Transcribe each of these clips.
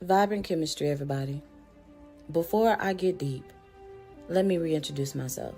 Vibrant chemistry, everybody. Before I get deep, let me reintroduce myself.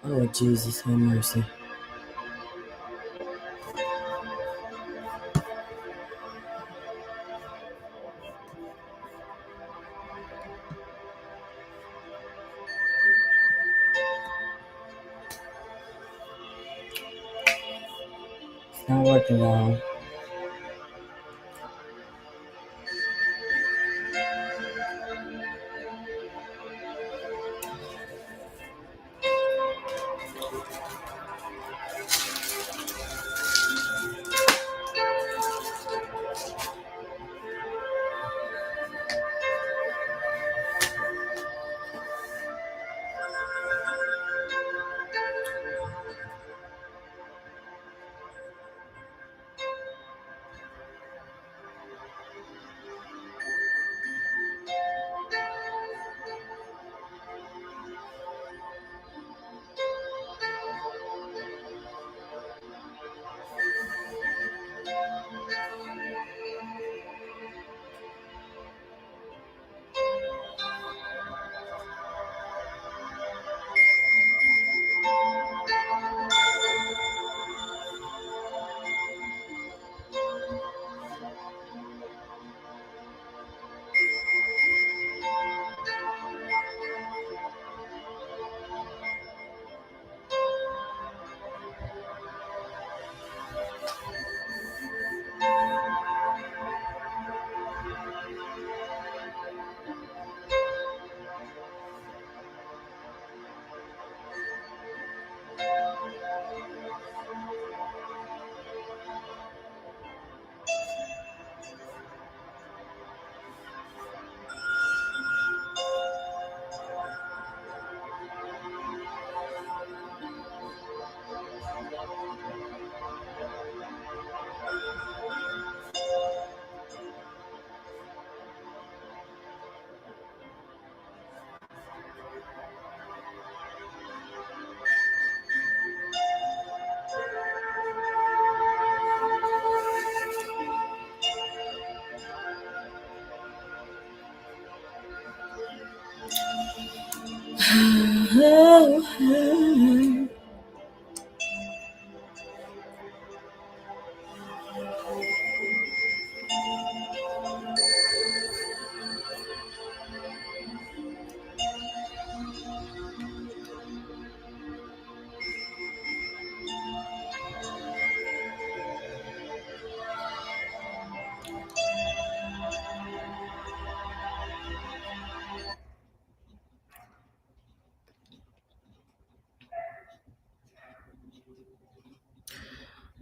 Oh, Jesus, have mercy. It's not working, y'all.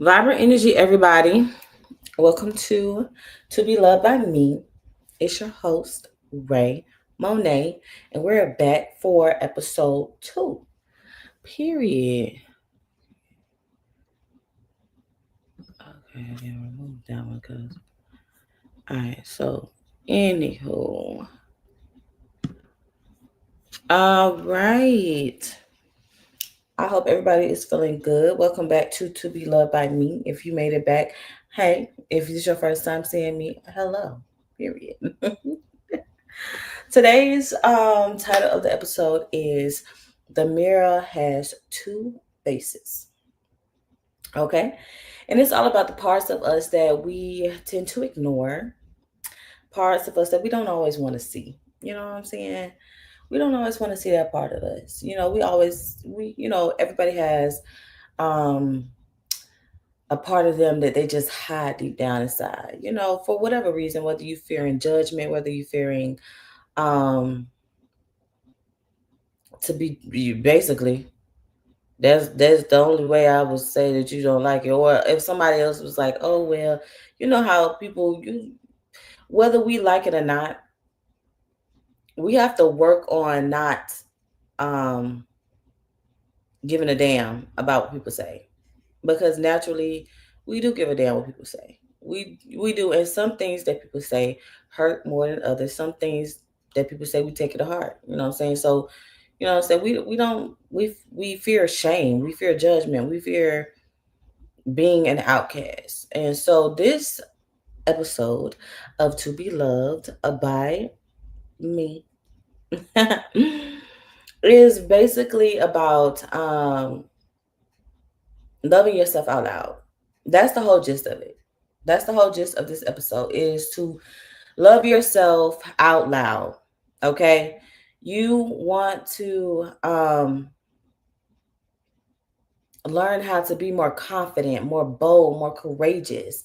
Vibrant energy, everybody. Welcome To Be Loved by Me. It's your host, Ray Monet, and we're back for episode 2. Period. Okay, I gotta remove that one because. Alright, so, anywho. Alright. I hope everybody is feeling good. Welcome back To Be Loved by Me. If you made it back, hey, if this is your first time seeing me, hello. Period. Today's title of the episode is The Mirror Has Two Faces. Okay? And it's all about the parts of us that we tend to ignore, parts of us that we don't always want to see. You know what I'm saying? We don't always want to see that part of us. Everybody has um a part of them that they just hide deep down inside. For whatever reason, whether you fearing judgment, whether you fearing um to be you basically that's the only way I would say that you don't like it. Or if somebody else was like, oh well, you know how people you whether we like it or not, we have to work on not um giving a damn about what people say. Because naturally we do give a damn what people say. We do, and some things that people say hurt more than others. Some things that people say we take it to heart. You know what I'm saying? So, you know what I'm saying? We don't we fear shame, we fear judgment, we fear being an outcast. And so this episode of To Be Loved by Me is basically about loving yourself out loud. That's the whole gist of it. That's the whole gist of this episode is to love yourself out loud. Okay? You want to learn how to be more confident, more bold, more courageous,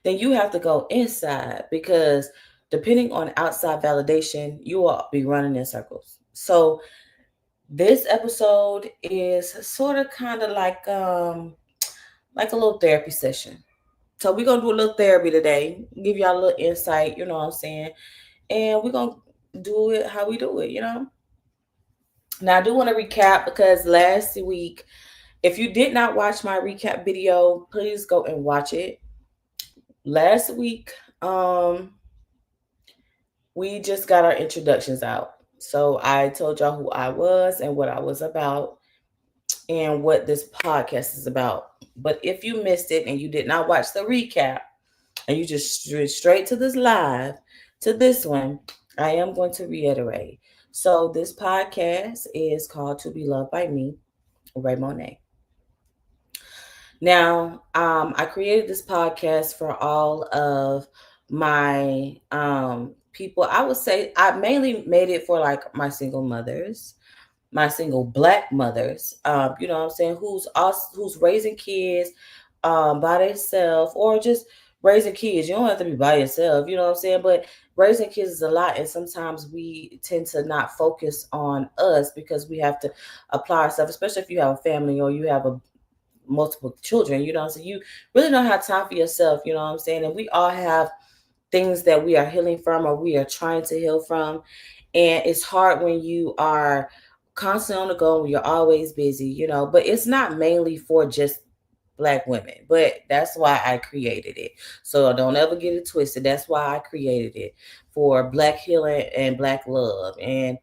then you have to go inside because depending on outside validation, you will be running in circles. So this episode is sort of kind of like a little therapy session. So we're gonna do a little therapy today, give y'all a little insight, you know what I'm saying? And we're gonna do it how we do it. Now I do want to recap because last week, if you did not watch my recap video, please go and watch it. Last week, we just got our introductions out. So I told y'all who I was and what I was about and what this podcast is about. But if you missed it and you did not watch the recap and you just straight to this live, to this one, I am going to reiterate. So this podcast is called To Be Loved by Me, Ray Monet. Now, I created this podcast for all of my people. I would say I mainly made it for like my single mothers, my single black mothers. You know what I'm saying? Who's raising kids by themselves or just raising kids. You don't have to be by yourself, you know what I'm saying? But raising kids is a lot, and sometimes we tend to not focus on us because we have to apply ourselves, especially if you have a family or you have a multiple children, you know, so you really don't have time for yourself, you know what I'm saying? And we all have things that we are healing from or we are trying to heal from. And it's hard when you are constantly on the go, when you're always busy, but it's not mainly for just black women, but that's why I created it. So don't ever get it twisted. That's why I created it, for black healing and black love. And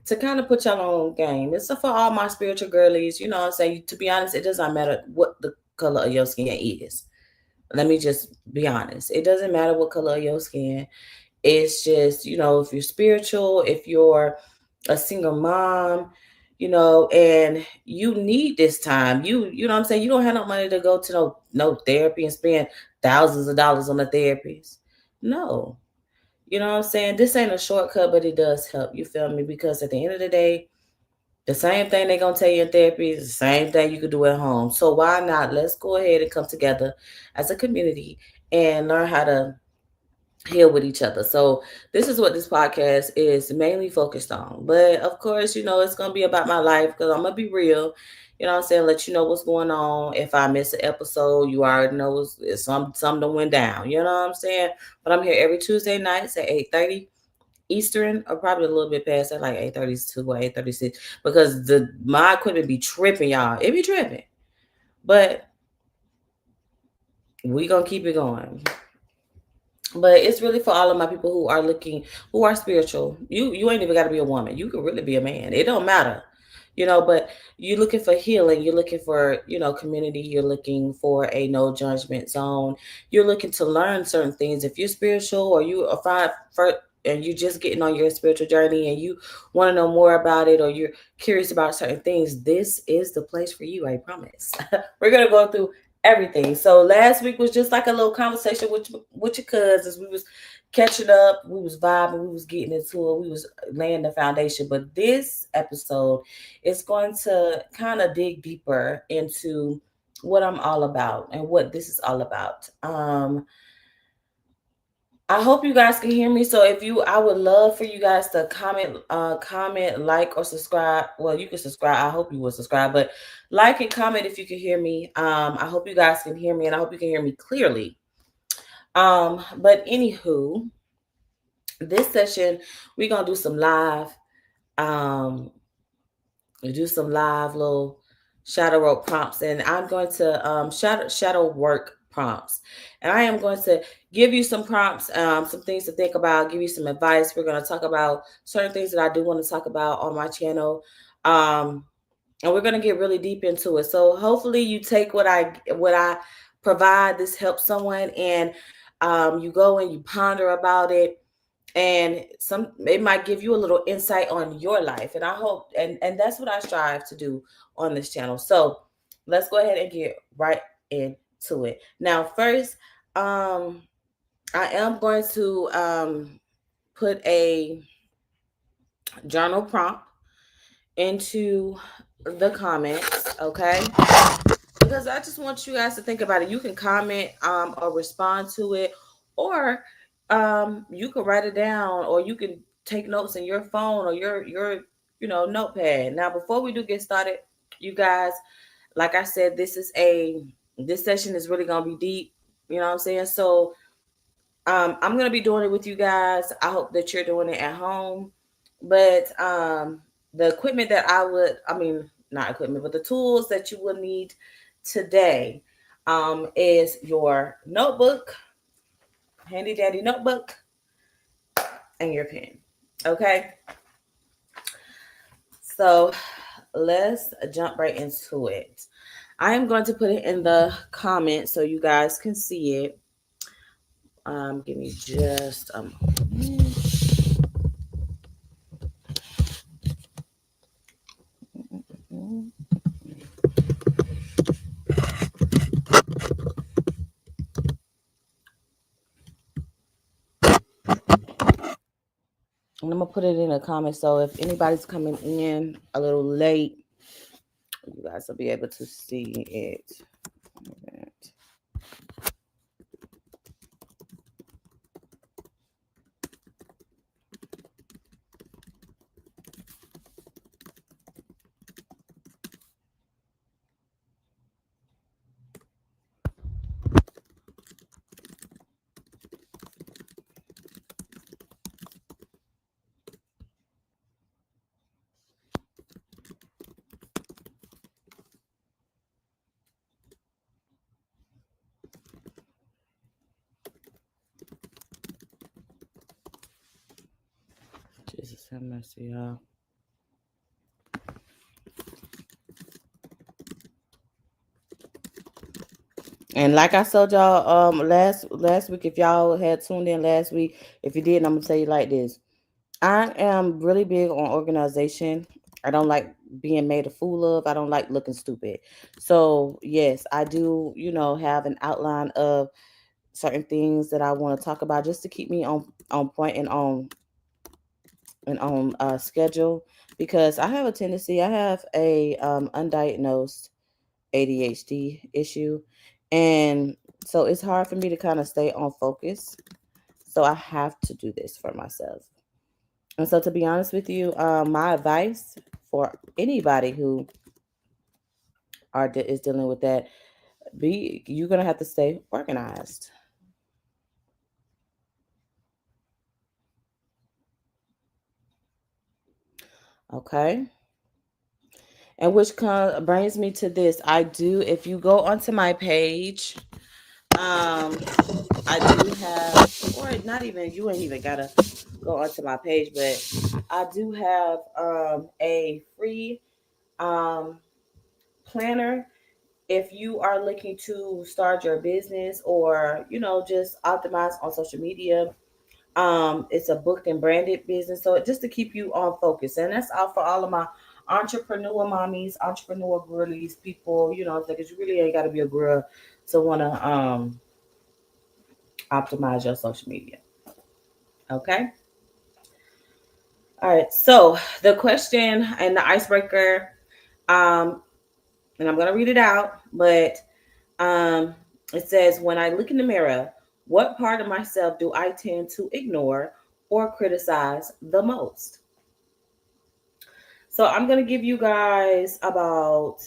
to kind of put y'all on game. It's for all my spiritual girlies. You know what I'm saying? To be honest, it doesn't matter what the color of your skin is. Let me just be honest. It doesn't matter what color of your skin. It's just, if you're spiritual, if you're a single mom, and you need this time. You know what I'm saying? You don't have no money to go to no therapy and spend thousands of dollars on the therapies. No. You know what I'm saying? This ain't a shortcut, but it does help. You feel me? Because at the end of the day, the same thing they're gonna tell you in therapy is the same thing you could do at home. So why not? Let's go ahead and come together as a community and learn how to heal with each other. So this is what this podcast is mainly focused on. But of course, it's gonna be about my life because I'm gonna be real. You know what I'm saying? Let you know what's going on. If I miss an episode, you already know it's something that went down. You know what I'm saying? But I'm here every Tuesday nights at 8:30 Eastern, or probably a little bit past that, like 8:32 or 8:36, because my equipment be tripping, y'all. It be tripping, but we gonna keep it going. But it's really for all of my people who are looking, who are spiritual. You ain't even got to be a woman. You could really be a man. It don't matter, But you're looking for healing. You're looking for community. You're looking for a no judgment zone. You're looking to learn certain things. If you're spiritual, or you are fine for, and you're just getting on your spiritual journey, and you want to know more about it, or you're curious about certain things, this is the place for you. I promise. We're gonna go through everything. So last week was just like a little conversation with your cousins. We was catching up, we was vibing, we was getting into it, we was laying the foundation. But this episode is going to kind of dig deeper into what I'm all about and what this is all about. I hope you guys can hear me. So I would love for you guys to comment, like, or subscribe. Well, you can subscribe. I hope you will subscribe, but like and comment if you can hear me. I hope you guys can hear me, and I hope you can hear me clearly. But anywho, this session we're gonna do some live. Um, we do some live little shadow work prompts, and I'm going to shadow work prompts, and I am going to give you some prompts, some things to think about, give you some advice. We're going to talk about certain things that I do want to talk about on my channel, and we're going to get really deep into it. So hopefully you take what I provide. This helps someone, and you go and you ponder about it, and it might give you a little insight on your life, and I hope, and that's what I strive to do on this channel. So let's go ahead and get right into it. Now first, I am going to put a journal prompt into the comments, okay? Because I just want you guys to think about it. You can comment or respond to it, or you can write it down, or you can take notes in your phone or your notepad. Now, before we do get started, you guys, like I said, this session is really gonna be deep. You know what I'm saying? So I'm gonna be doing it with you guys. I hope that you're doing it at home. But the equipment that I mean, not equipment, but the tools that you will need today is your notebook, handy dandy notebook, and your pen. Okay, so let's jump right into it. I am going to put it in the comments so you guys can see it. Give me just a moment. And I'm gonna put it in the comments, so if anybody's coming in a little late, you guys will be able to see it. Jesus have mercy, y'all. And like I told y'all last week, if y'all had tuned in last week, if you didn't, I'm gonna tell you like this. I am really big on organization. I don't like being made a fool of. I don't like looking stupid. So yes, I do, have an outline of certain things that I want to talk about, just to keep me on point and on schedule, because I have a tendency. I have a undiagnosed ADHD issue, and so it's hard for me to kind of stay on focus. So I have to do this for myself. And so, to be honest with you, my advice for anybody who is dealing with that, you're gonna have to stay organized. Okay. And which brings me to this. I do, if you go onto my page, um, I do have, or not even, you ain't even gotta go onto my page, but I do have a free um, planner if you are looking to start your business or, just optimize on social media. It's a booked and branded business, so just to keep you on focus, and that's all for all of my entrepreneur mommies, entrepreneur girlies, people. Because you really ain't got to be a girl to want to optimize your social media. Okay. All right. So the question and the icebreaker, um, and I'm gonna read it out, but um, it says, "When I look in the mirror, what part of myself do I tend to ignore or criticize the most?" So I'm gonna give you guys about.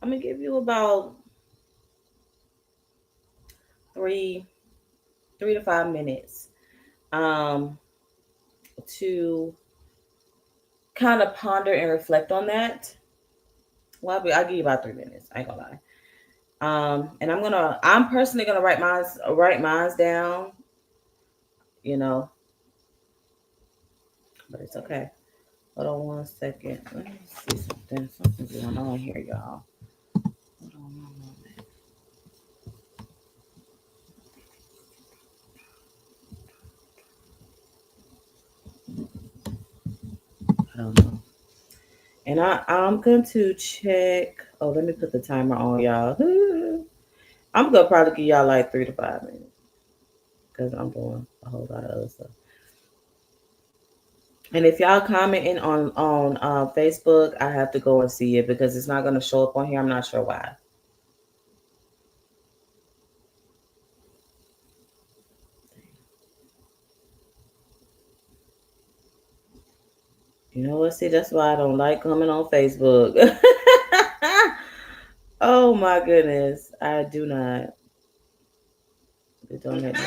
I'm gonna give you about three, 3 to 5 minutes, um, to kind of ponder and reflect on that. Well, I'll give you about 3 minutes. I ain't gonna lie. And I'm personally gonna write mines down. You know, but it's okay. Hold on 1 second. Let me see something. Something's going on here, y'all. Hold on 1 moment. I don't know. And I'm going to check. Oh, let me put the timer on, y'all. I'm gonna probably give y'all like 3 to 5 minutes because I'm doing a whole lot of other stuff. And if y'all commenting on Facebook, I have to go and see it because it's not gonna show up on here. I'm not sure why. You know what? See, that's why I don't like coming on Facebook. Oh my goodness, I do not. Don't let me.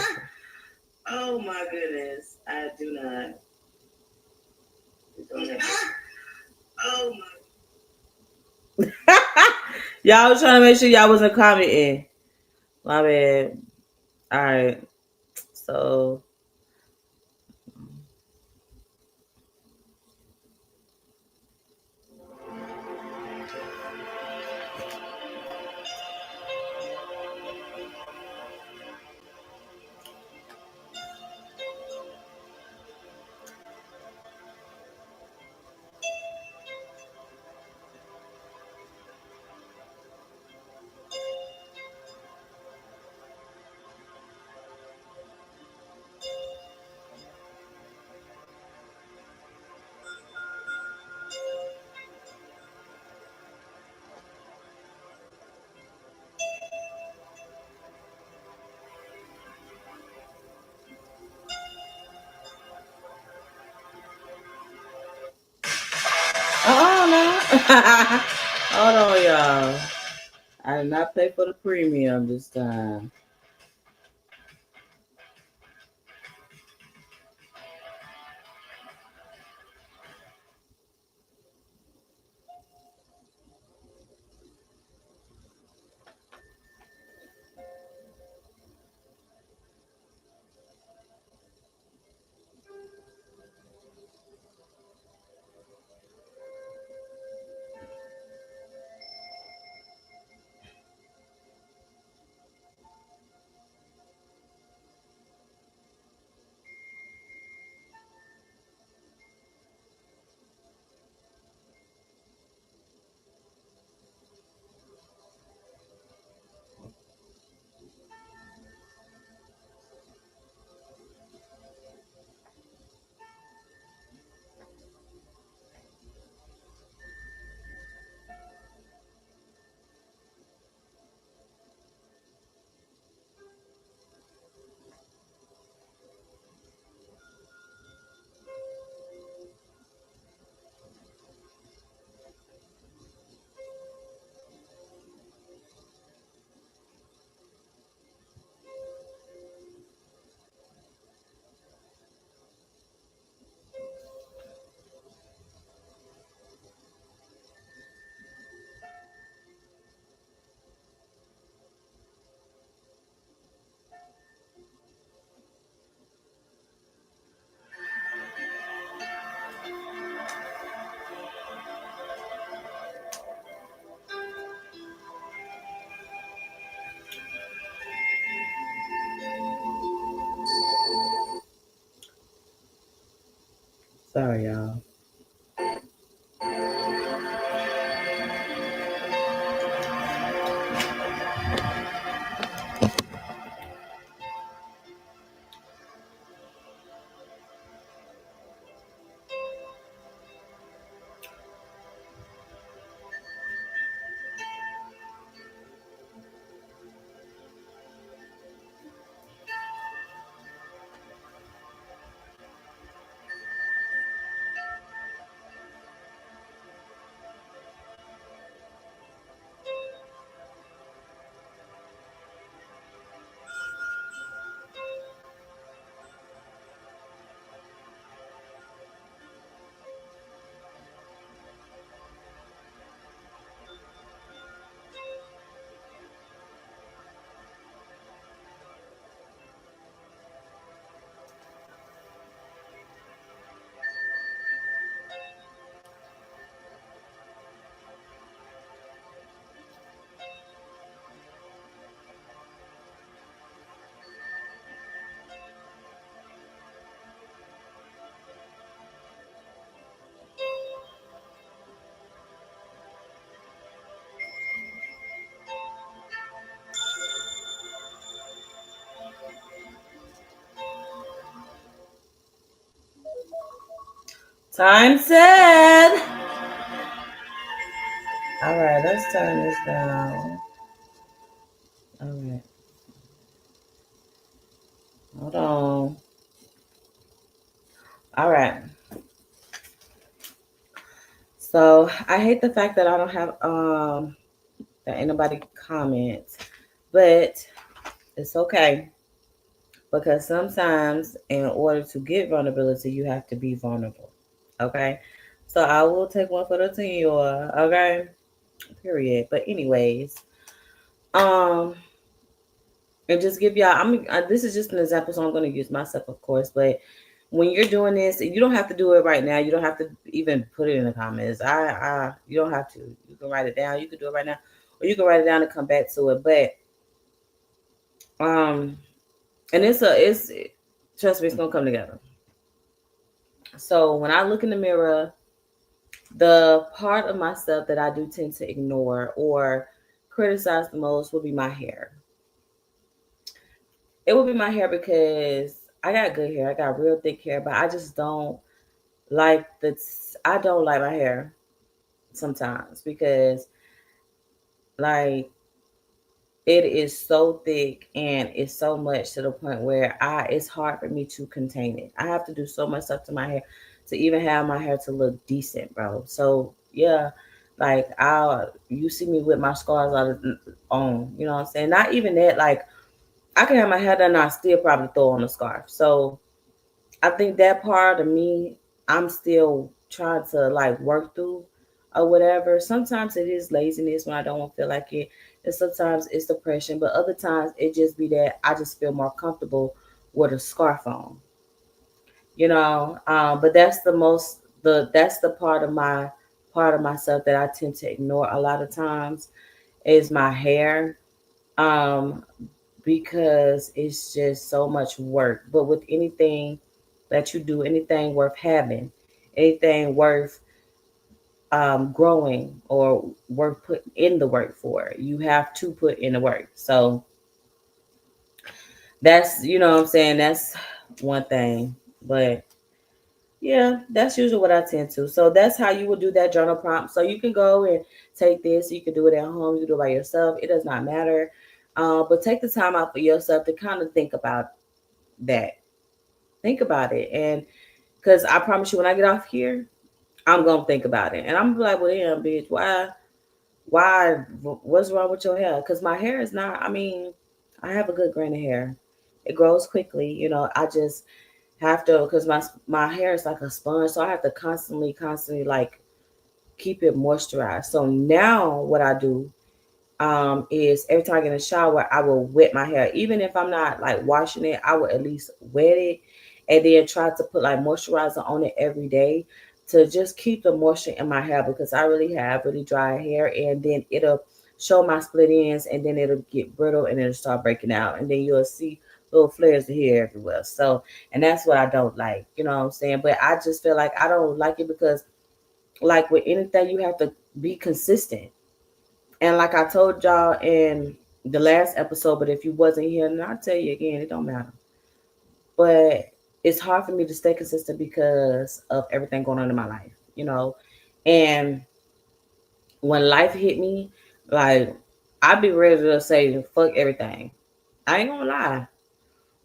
Oh my goodness, I do not. Don't let me. Oh my. Y'all was trying to make sure y'all wasn't commenting. My bad. All right. So, oh no. Hold on, y'all. I did not pay for the premium this time. Sorry, y'all. Time said. All right, let's turn this down. All right, hold on. All right. So I hate the fact that I don't have that anybody comments, but it's okay because sometimes in order to get vulnerability, you have to be vulnerable. Okay. So I will take one for the team, okay? Period. But anyways, um, and just give y'all. This is just an example, so I'm going to use myself, of course. But when you're doing this, you don't have to do it right now. You don't have to even put it in the comments. You don't have to. You can write it down. You can do it right now, or you can write it down and come back to it. But and it's trust me, it's gonna come together. So when I look in the mirror, the part of myself that I do tend to ignore or criticize the most will be my hair. It will be my hair because I got good hair. I got real thick hair, but I just don't like the. I don't like my hair sometimes because like it is so thick and it's so much to the point where I it's hard for me to contain it. I have to do so much stuff to my hair to even have my hair to look decent, bro. So yeah, like I you see me with my scars on, you know what I'm saying? Not even that, like I can have my hair done and I still probably throw on a scarf. So I think that part of me, I'm still trying to like work through or whatever. Sometimes it is laziness when I don't feel like it, and sometimes it's depression. But other times it just be that I just feel more comfortable with a scarf on, you know. But that's the most that's the part of myself that I tend to ignore a lot of times is my hair. Um, because it's just so much work. But with anything that you do, anything worth having, anything worth growing or worth putting in the work for, you have to put in the work. So that's, you know what I'm saying? That's one thing. But yeah, that's usually what I tend to. So that's how you would do that journal prompt. So you can go and take this. You can do it at home. You can do it by yourself. It does not matter. But take the time out for yourself to kind of think about that. Think about it. And because I promise you, when I get off here, I'm going to think about it. And I'm gonna be like, well, damn, bitch, what's wrong with your hair? Because my hair is not, I mean, I have a good grain of hair. It grows quickly. You know, I just have to, because my hair is like a sponge. So I have to constantly like keep it moisturized. So now what I do is every time I get in the shower, I will wet my hair. Even if I'm not like washing it, I will at least wet it and then try to put like moisturizer on it every day to just keep the moisture in my hair because I really have really dry hair and then it'll show my split ends and then it'll get brittle and it'll start breaking out and then you'll see little flares here everywhere. So, and that's what I don't like, you know what I'm saying? But I just feel like I don't like it because, like with anything, you have to be consistent. And like I told y'all in the last episode, but if you wasn't here, and I'll tell you again, it don't matter. But it's hard for me to stay consistent because of everything going on in my life, you know? And when life hit me, like, I'd be ready to say, fuck everything. I ain't gonna lie.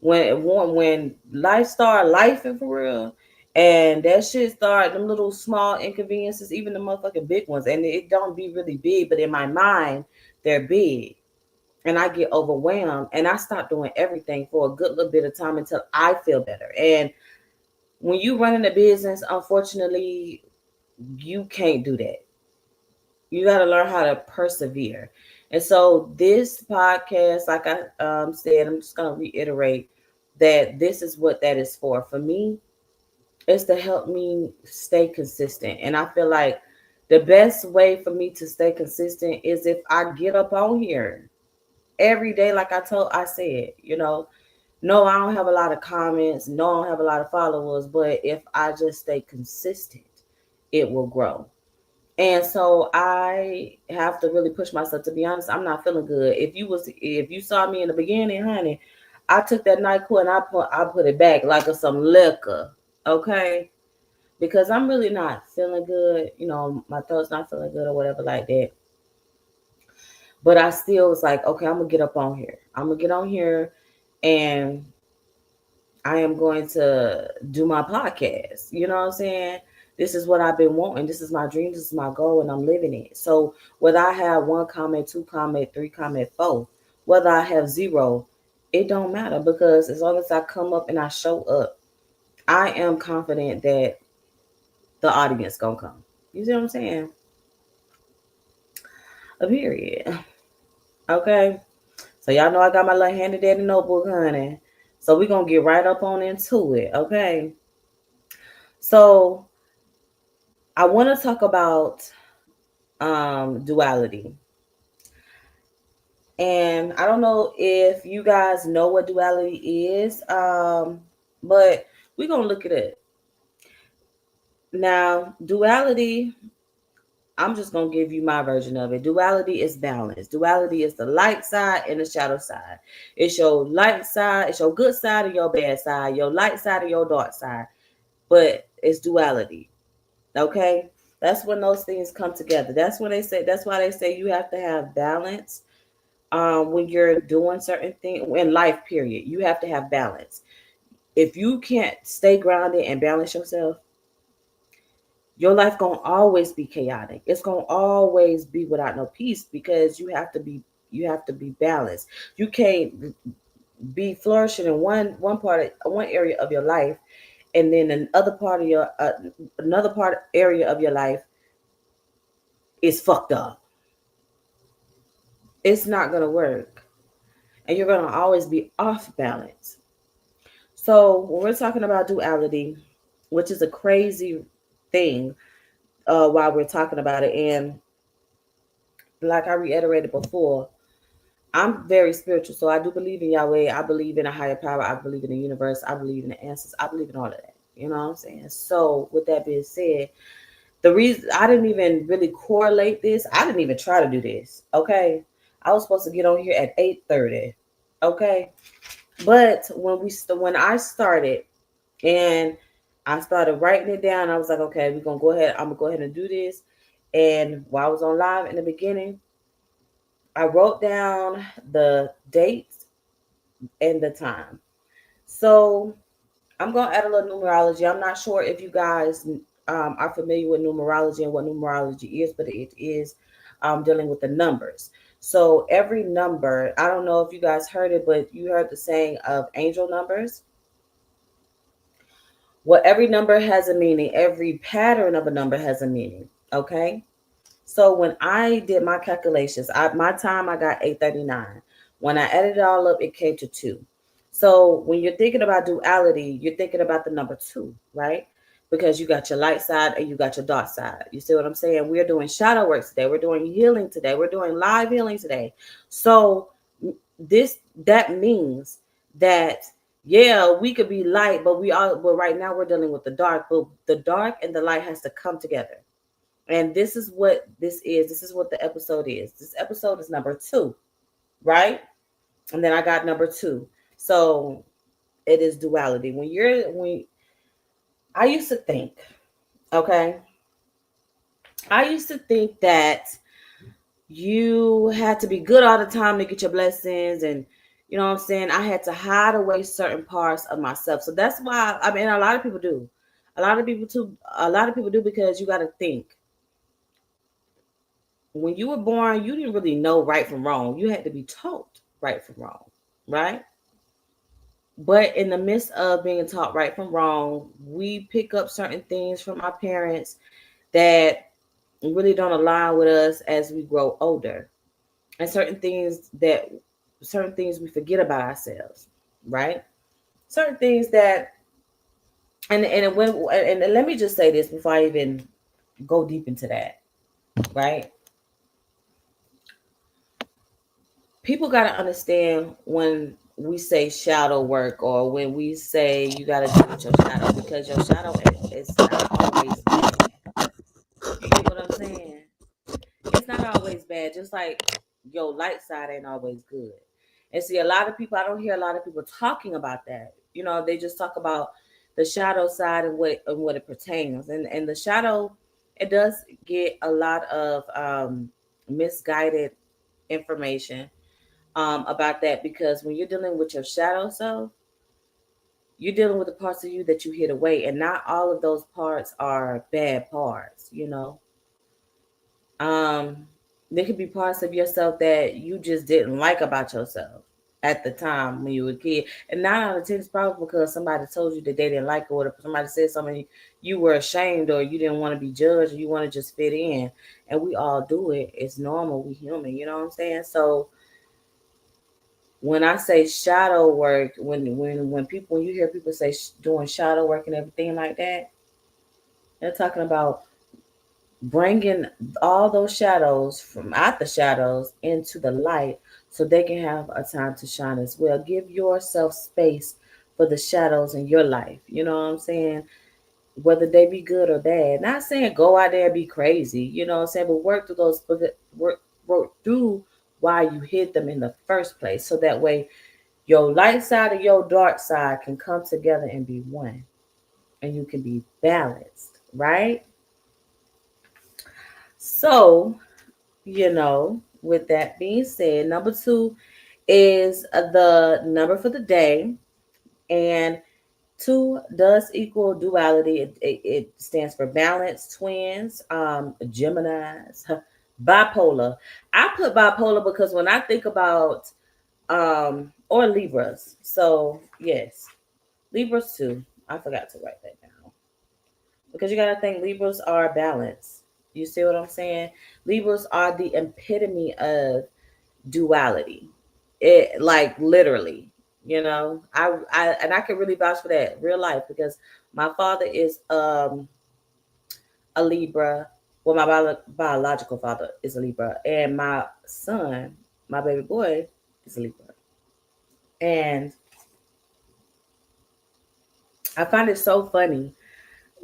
When life start lifing for real, and that shit start them little small inconveniences, even the motherfucking big ones, and it don't be really big, but in my mind they're big, and I get overwhelmed, and I stop doing everything for a good little bit of time until I feel better. And when you running a business, unfortunately, you can't do that. You got to learn how to persevere. And so this podcast, like I said, I'm just going to reiterate that this is what that is for. For me, it's to help me stay consistent. And I feel like the best way for me to stay consistent is if I get up on here every day, like I said, you know, no, I don't have a lot of comments. No, I don't have a lot of followers. But if I just stay consistent, it will grow. And so I have to really push myself. To be honest, I'm not feeling good. If you saw me in the beginning, honey, I took that NyQuil and I put it back like some liquor. Okay? Because I'm really not feeling good. You know, my throat's not feeling good or whatever like that. But I still was like, okay, I'm gonna get up on here. I'm gonna get on here and I am going to do my podcast. You know what I'm saying? This is what I've been wanting. This is my dream. This is my goal, and I'm living it. So whether I have one comment, two comment, three comment, four, whether I have zero, it don't matter because as long as I come up and I show up, I am confident that the audience gonna come. You see what I'm saying? A period. Okay. So y'all know I got my little handy dandy notebook, honey. So we gonna get right up on into it. Okay. So I want to talk about duality. And I don't know if you guys know what duality is, but we're going to look at it. Now, duality, I'm just going to give you my version of it. Duality is balance. Duality is the light side and the shadow side. It's your light side, it's your good side and your bad side, your light side and your dark side. But it's duality. Okay? That's when those things come together. That's why they say you have to have balance when you're doing certain things in life, period. You have to have balance. If you can't stay grounded and balance yourself, your life gonna always be chaotic. It's gonna always be without no peace because you have to be balanced. You can't be flourishing in one area of your life, and then another part area of your life is fucked up. It's not gonna work, and you're gonna always be off balance. So when we're talking about duality, which is a crazy thing, while we're talking about it, and like I reiterated before, I'm very spiritual, so I do believe in Yahweh. I believe in a higher power. I believe in the universe. I believe in the answers. I believe in all of that. You know what I'm saying? So with that being said, the reason I didn't even really correlate this, I didn't even try to do this. Okay, I was supposed to get on here at 8:30. Okay, but when I started and I started writing it down, I was like, okay, we're gonna go ahead. I'm gonna go ahead and do this. And while I was on live in the beginning, I wrote down the dates and the time. So I'm gonna add a little numerology. I'm not sure if you guys are familiar with numerology and what numerology is, but it is dealing with the numbers. So every number, I don't know if you guys heard it, but you heard the saying of angel numbers. Well, every number has a meaning. Every pattern of a number has a meaning. Okay. So when I did my calculations, my time I got 839. When I added it all up, it came to 2. So when you're thinking about duality, you're thinking about the number 2, right? Because you got your light side and you got your dark side. You see what I'm saying? We're doing shadow work today. We're doing healing today. We're doing live healing today. So this that means that yeah, we could be light, but right now we're dealing with the dark, but the dark and the light has to come together. And this is what this is. This is what the episode is. This episode is number 2, right? And then I got number 2. So it is duality. When I used to think, okay, I used to think that you had to be good all the time to get your blessings, and you know what I'm saying, I had to hide away certain parts of myself. So that's why, I mean, a lot of people do. A lot of people do, because you got to think, when you were born, you didn't really know right from wrong. You had to be taught right from wrong, right? But in the midst of being taught right from wrong, we pick up certain things from our parents that really don't align with us as we grow older. And certain things we forget about ourselves, right? Certain things that and when and let me just say this before I even go deep into that, right? People got to understand when we say shadow work, or when we say you got to deal with your shadow, because your shadow is not always bad. You get what I'm saying? It's not always bad. Just like your light side ain't always good. And see, a lot of people, I don't hear a lot of people talking about that. You know, they just talk about the shadow side and what it pertains. And the shadow, it does get a lot of misguided information about that, because when you're dealing with your shadow self, you're dealing with the parts of you that you hid away, and not all of those parts are bad parts. Um, there could be parts of yourself that you just didn't like about yourself at the time when you were a kid. And 9 out of 10 is probably because somebody told you that they didn't like it, or somebody said something you were ashamed, or you didn't want to be judged, or you want to just fit in. And we all do it. It's normal. We human. You know what I'm saying? So when I say shadow work, when you hear people say doing shadow work and everything like that, they're talking about bringing all those shadows from out the shadows into the light, so they can have a time to shine as well. Give yourself space for the shadows in your life. You know what I'm saying? Whether they be good or bad. Not saying go out there and be crazy. You know what I'm saying? But work work through why you hid them in the first place, so that way your light side and your dark side can come together and be one, and you can be balanced, right? So, with that being said, number 2 is the number for the day, and 2 does equal duality. It stands for balance, twins, Geminis, bipolar. I put bipolar because when I think about or Libras, so yes, Libras too. I forgot to write that down, because you got to think Libras are balanced. You see what I'm saying? Libras are the epitome of duality. It, like, literally, I can really vouch for that real life, because my father is a Libra. Well, my biological father is a Libra, and my son, my baby boy, is a Libra. And I find it so funny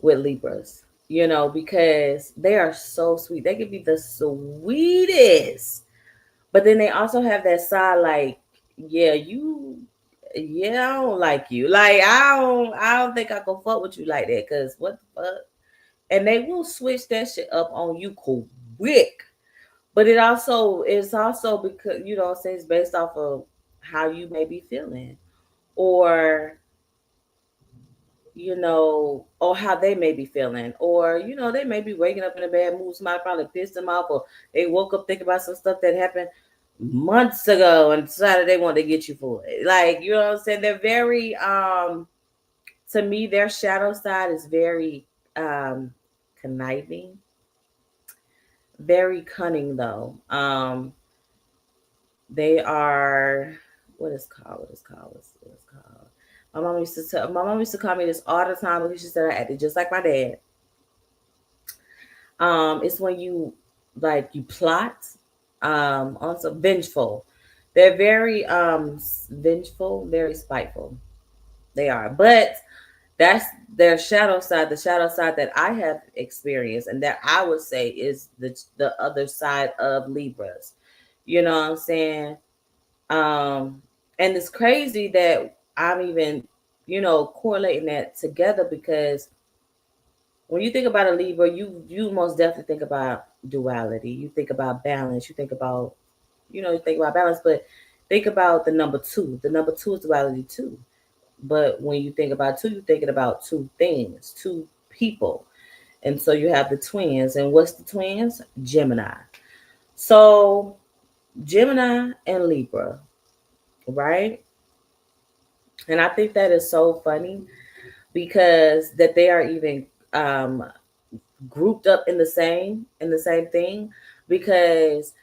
with Libras, because they are so sweet. They can be the sweetest, but then they also have that side like, yeah, I don't like you. Like, I don't think I can fuck with you like that. Cause what the fuck? And they will switch that shit up on you quick. But it's also because, what I'm saying, it's based off of how you may be feeling, or or how they may be feeling, or they may be waking up in a bad mood. Somebody probably pissed them off, or they woke up thinking about some stuff that happened months ago and decided they wanted to get you for it. Like, you know what I'm saying? They're very, to me, their shadow side is very conniving, very cunning though. They are, what is called. My mom used to call me this all the time, because she said I acted just like my dad. It's when you, like, you plot on some vengeful. They're very vengeful, very spiteful. They are. But that's their shadow side, the shadow side that I have experienced and that I would say is the other side of Libras. You know what I'm saying? Um and it's crazy that I'm even, correlating that together because when you think about a Libra, you most definitely think about duality. You think about balance. You think about, you think about balance, but think about the number two. The number two is duality too. But when you think about two, you're thinking about two things, two people. And so you have the twins. And what's the twins? Gemini. So Gemini and Libra, right? And I think that is so funny because that they are even um, grouped up in the same thing because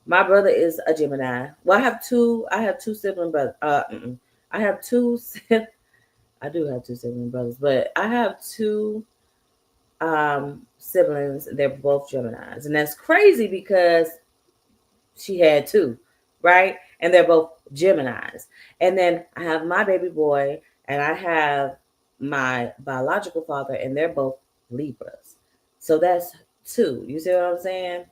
my brother is a Gemini. Well, I have two sibling brothers. I have two I do have two sibling brothers, but I have two siblings. They're both Geminis, and that's crazy because she had two, right? And they're both Geminis. And then I have my baby boy, and I have my biological father, and they're both Libras. So that's two. You see what I'm saying?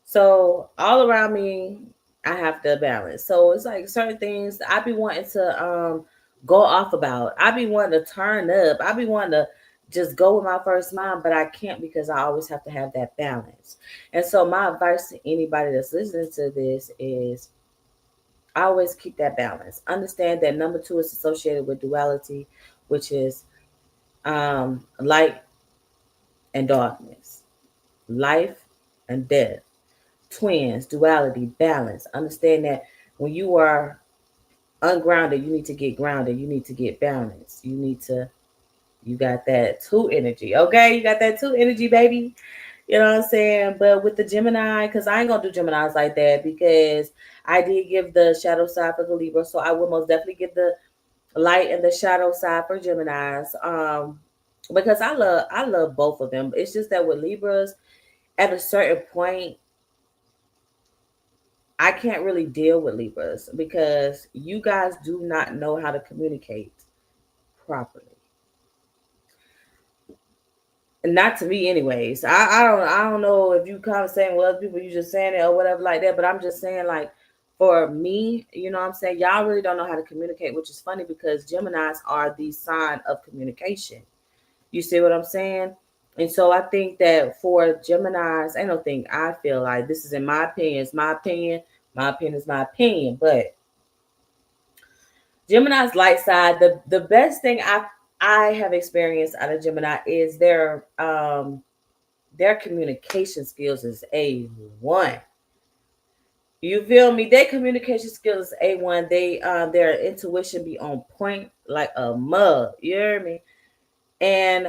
So all around me, I have to balance. So it's like certain things I be wanting to go off about. I be wanting to turn up. I be wanting to just go with my first mind, but I can't because I always have to have that balance. And so my advice to anybody that's listening to this is always keep that balance. Understand that number two is associated with duality, which is light and darkness, life and death, twins, duality, balance. Understand that when you are ungrounded, you need to get grounded. You need to get balanced. You got that two energy. Okay. You got that two energy, baby. You know what I'm saying? But with the Gemini, because I ain't going to do Geminis like that because I did give the shadow side for the Libra. So I will most definitely give the light and the shadow side for Geminis. Because I love both of them. It's just that with Libras, at a certain point, I can't really deal with Libras because you guys do not know how to communicate properly. Not to me, anyways. I don't know if you kind of saying with other people, you just saying it or whatever like that. But I'm just saying, like, for me, you know what I'm saying? Y'all really don't know how to communicate, which is funny because Geminis are the sign of communication. You see what I'm saying? And so I think that for Geminis, I don't think I feel like this is in my opinion. It's my opinion. My opinion is my opinion. But Gemini's light side, the best thing I have experienced out of Gemini is their communication skills is A1. You feel me? Their communication skills is A1. Their intuition be on point like a mug. You hear me? And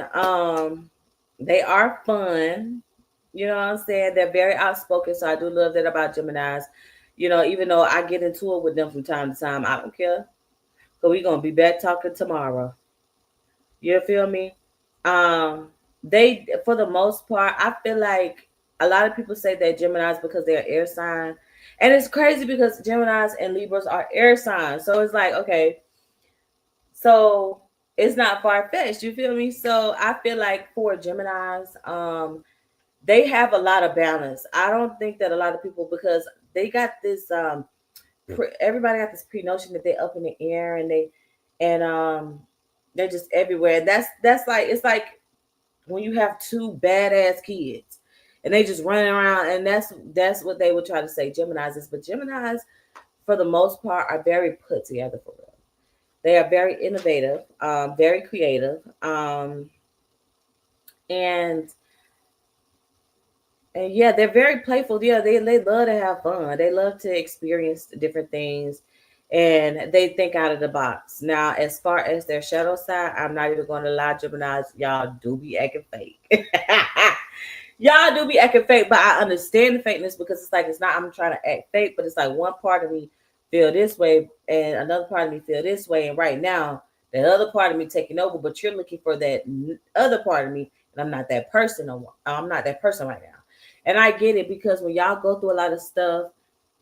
they are fun. You know what I'm saying? They're very outspoken. So I do love that about Geminis. Even though I get into it with them from time to time, I don't care. So we're gonna be back talking tomorrow. You feel me? Um, they for the most part, I feel like a lot of people say that Gemini's because they're air sign. And it's crazy because Geminis and Libras are air signs. So it's like, okay, so it's not far fetched. You feel me? So I feel like for Geminis, they have a lot of balance. I don't think that a lot of people because they got this everybody got this pre notion that they up in the air and they're just everywhere. That's like it's like when you have two badass kids and they just running around and that's what they would try to say Geminis is. But Geminis for the most part are very put together for real. They are very innovative, very creative, and and yeah, they're very playful. Yeah, they love to have fun. They love to experience different things, and they think out of the box. Now, as far as their shadow side, I'm not even going to lie, Gemini's, y'all do be acting fake. Y'all do be acting fake, but I understand the fakeness because it's like it's not. I'm trying to act fake, but it's like one part of me feel this way, and another part of me feel this way, and right now that other part of me taking over. But you're looking for that other part of me, and I'm not that person. I'm not that person right now. And I get it because when y'all go through a lot of stuff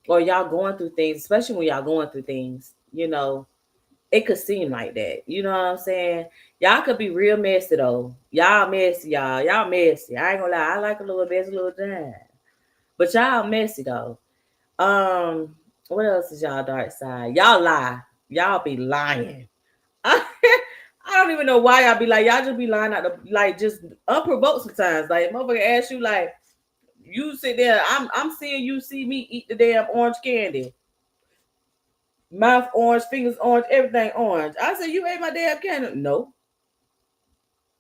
or y'all going through things, especially when y'all going through things, it could seem like that. You know what I'm saying? Y'all could be real messy though. Y'all messy, y'all. Y'all messy. I ain't gonna lie. I like a little messy, a little damn. But y'all messy though. Um, what else is y'all dark side? Y'all lie. Y'all be lying. I don't even know why y'all be like, y'all just be lying out the like just unprovoked sometimes. Like motherfucker ask you like you sit there, I'm seeing you see me eat the damn orange candy. Mouth orange, fingers orange, everything orange. I said, you ate my damn candy. No.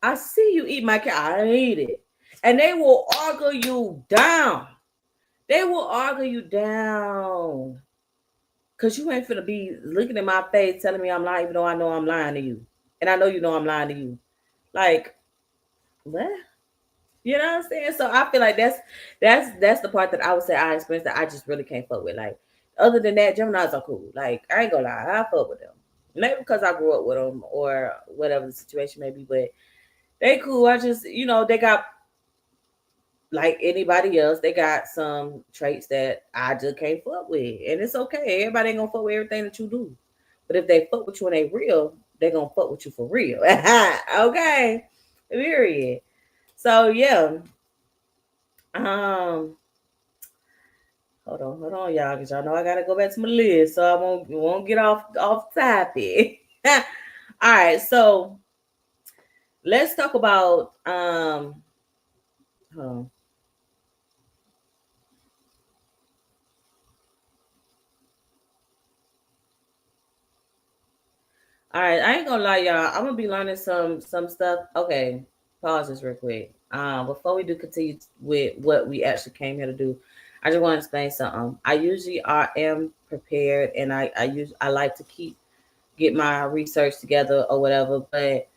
I see you eat my candy. I ate it. And they will argue you down. They will argue you down. Cause you ain't finna be looking in my face telling me I'm lying, even though I know I'm lying to you. And I know you know I'm lying to you. Like, what? You know what I'm saying? So I feel like that's the part that I would say I experienced that I just really can't fuck with. Like, other than that, Geminis are cool. Like, I ain't gonna lie, I fuck with them. Maybe because I grew up with them or whatever the situation may be, but they cool. I just, they got like anybody else, they got some traits that I just can't fuck with. And it's okay. Everybody ain't gonna fuck with everything that you do. But if they fuck with you and they real, they gonna fuck with you for real. Okay. Period. So yeah. Um, hold on, y'all, because y'all know I gotta go back to my list, so I won't get off topic. All right, so let's talk about hold on. All right, I ain't gonna lie, y'all. I'm gonna be learning some stuff. Okay, pause this real quick. Before we do continue with what we actually came here to do, I just want to explain something. I usually am prepared, and I like to get my research together or whatever. But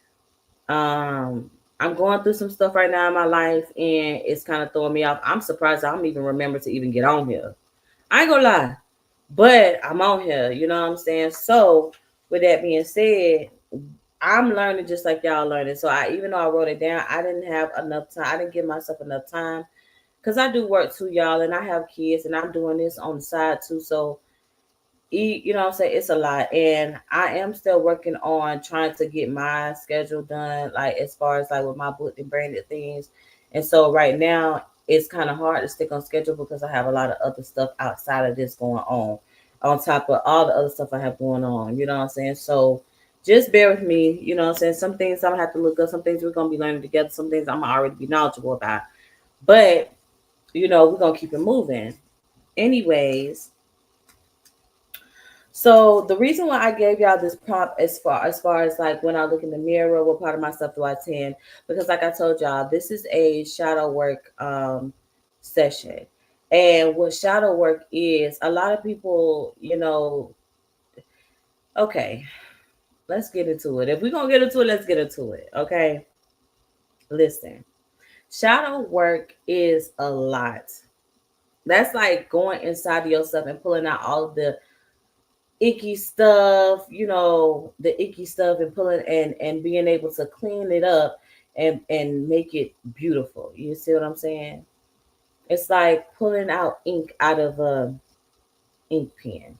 um, I'm going through some stuff right now in my life, and it's kind of throwing me off. I'm surprised I'm even remember to even get on here. I ain't gonna lie, but I'm on here. You know what I'm saying? So with that being said, I'm learning just like y'all learning. So even though I wrote it down, I didn't have enough time. I didn't give myself enough time because I do work too, y'all, and I have kids, and I'm doing this on the side too. So you know what I'm saying? It's a lot. And I am still working on trying to get my schedule done, like as far as like with my booked and branded things. And so right now it's kind of hard to stick on schedule because I have a lot of other stuff outside of this going on top of all the other stuff I have going on. You know what I'm saying? So just bear with me. You know what I'm saying? Some things I'm gonna have to look up, some things we're gonna be learning together, some things I'm already be knowledgeable about. But we're gonna keep it moving. Anyways, so the reason why I gave y'all this prompt as far as like when I look in the mirror, what part of myself do I tend? Because like I told y'all, this is a shadow work session. And what shadow work is, a lot of people, okay, let's get into it. If we're gonna get into it, let's get into it. Okay. Listen, shadow work is a lot. That's like going inside of yourself and pulling out all of the icky stuff, the icky stuff, and pulling and being able to clean it up and make it beautiful. You see what I'm saying? It's like pulling out ink out of a ink pen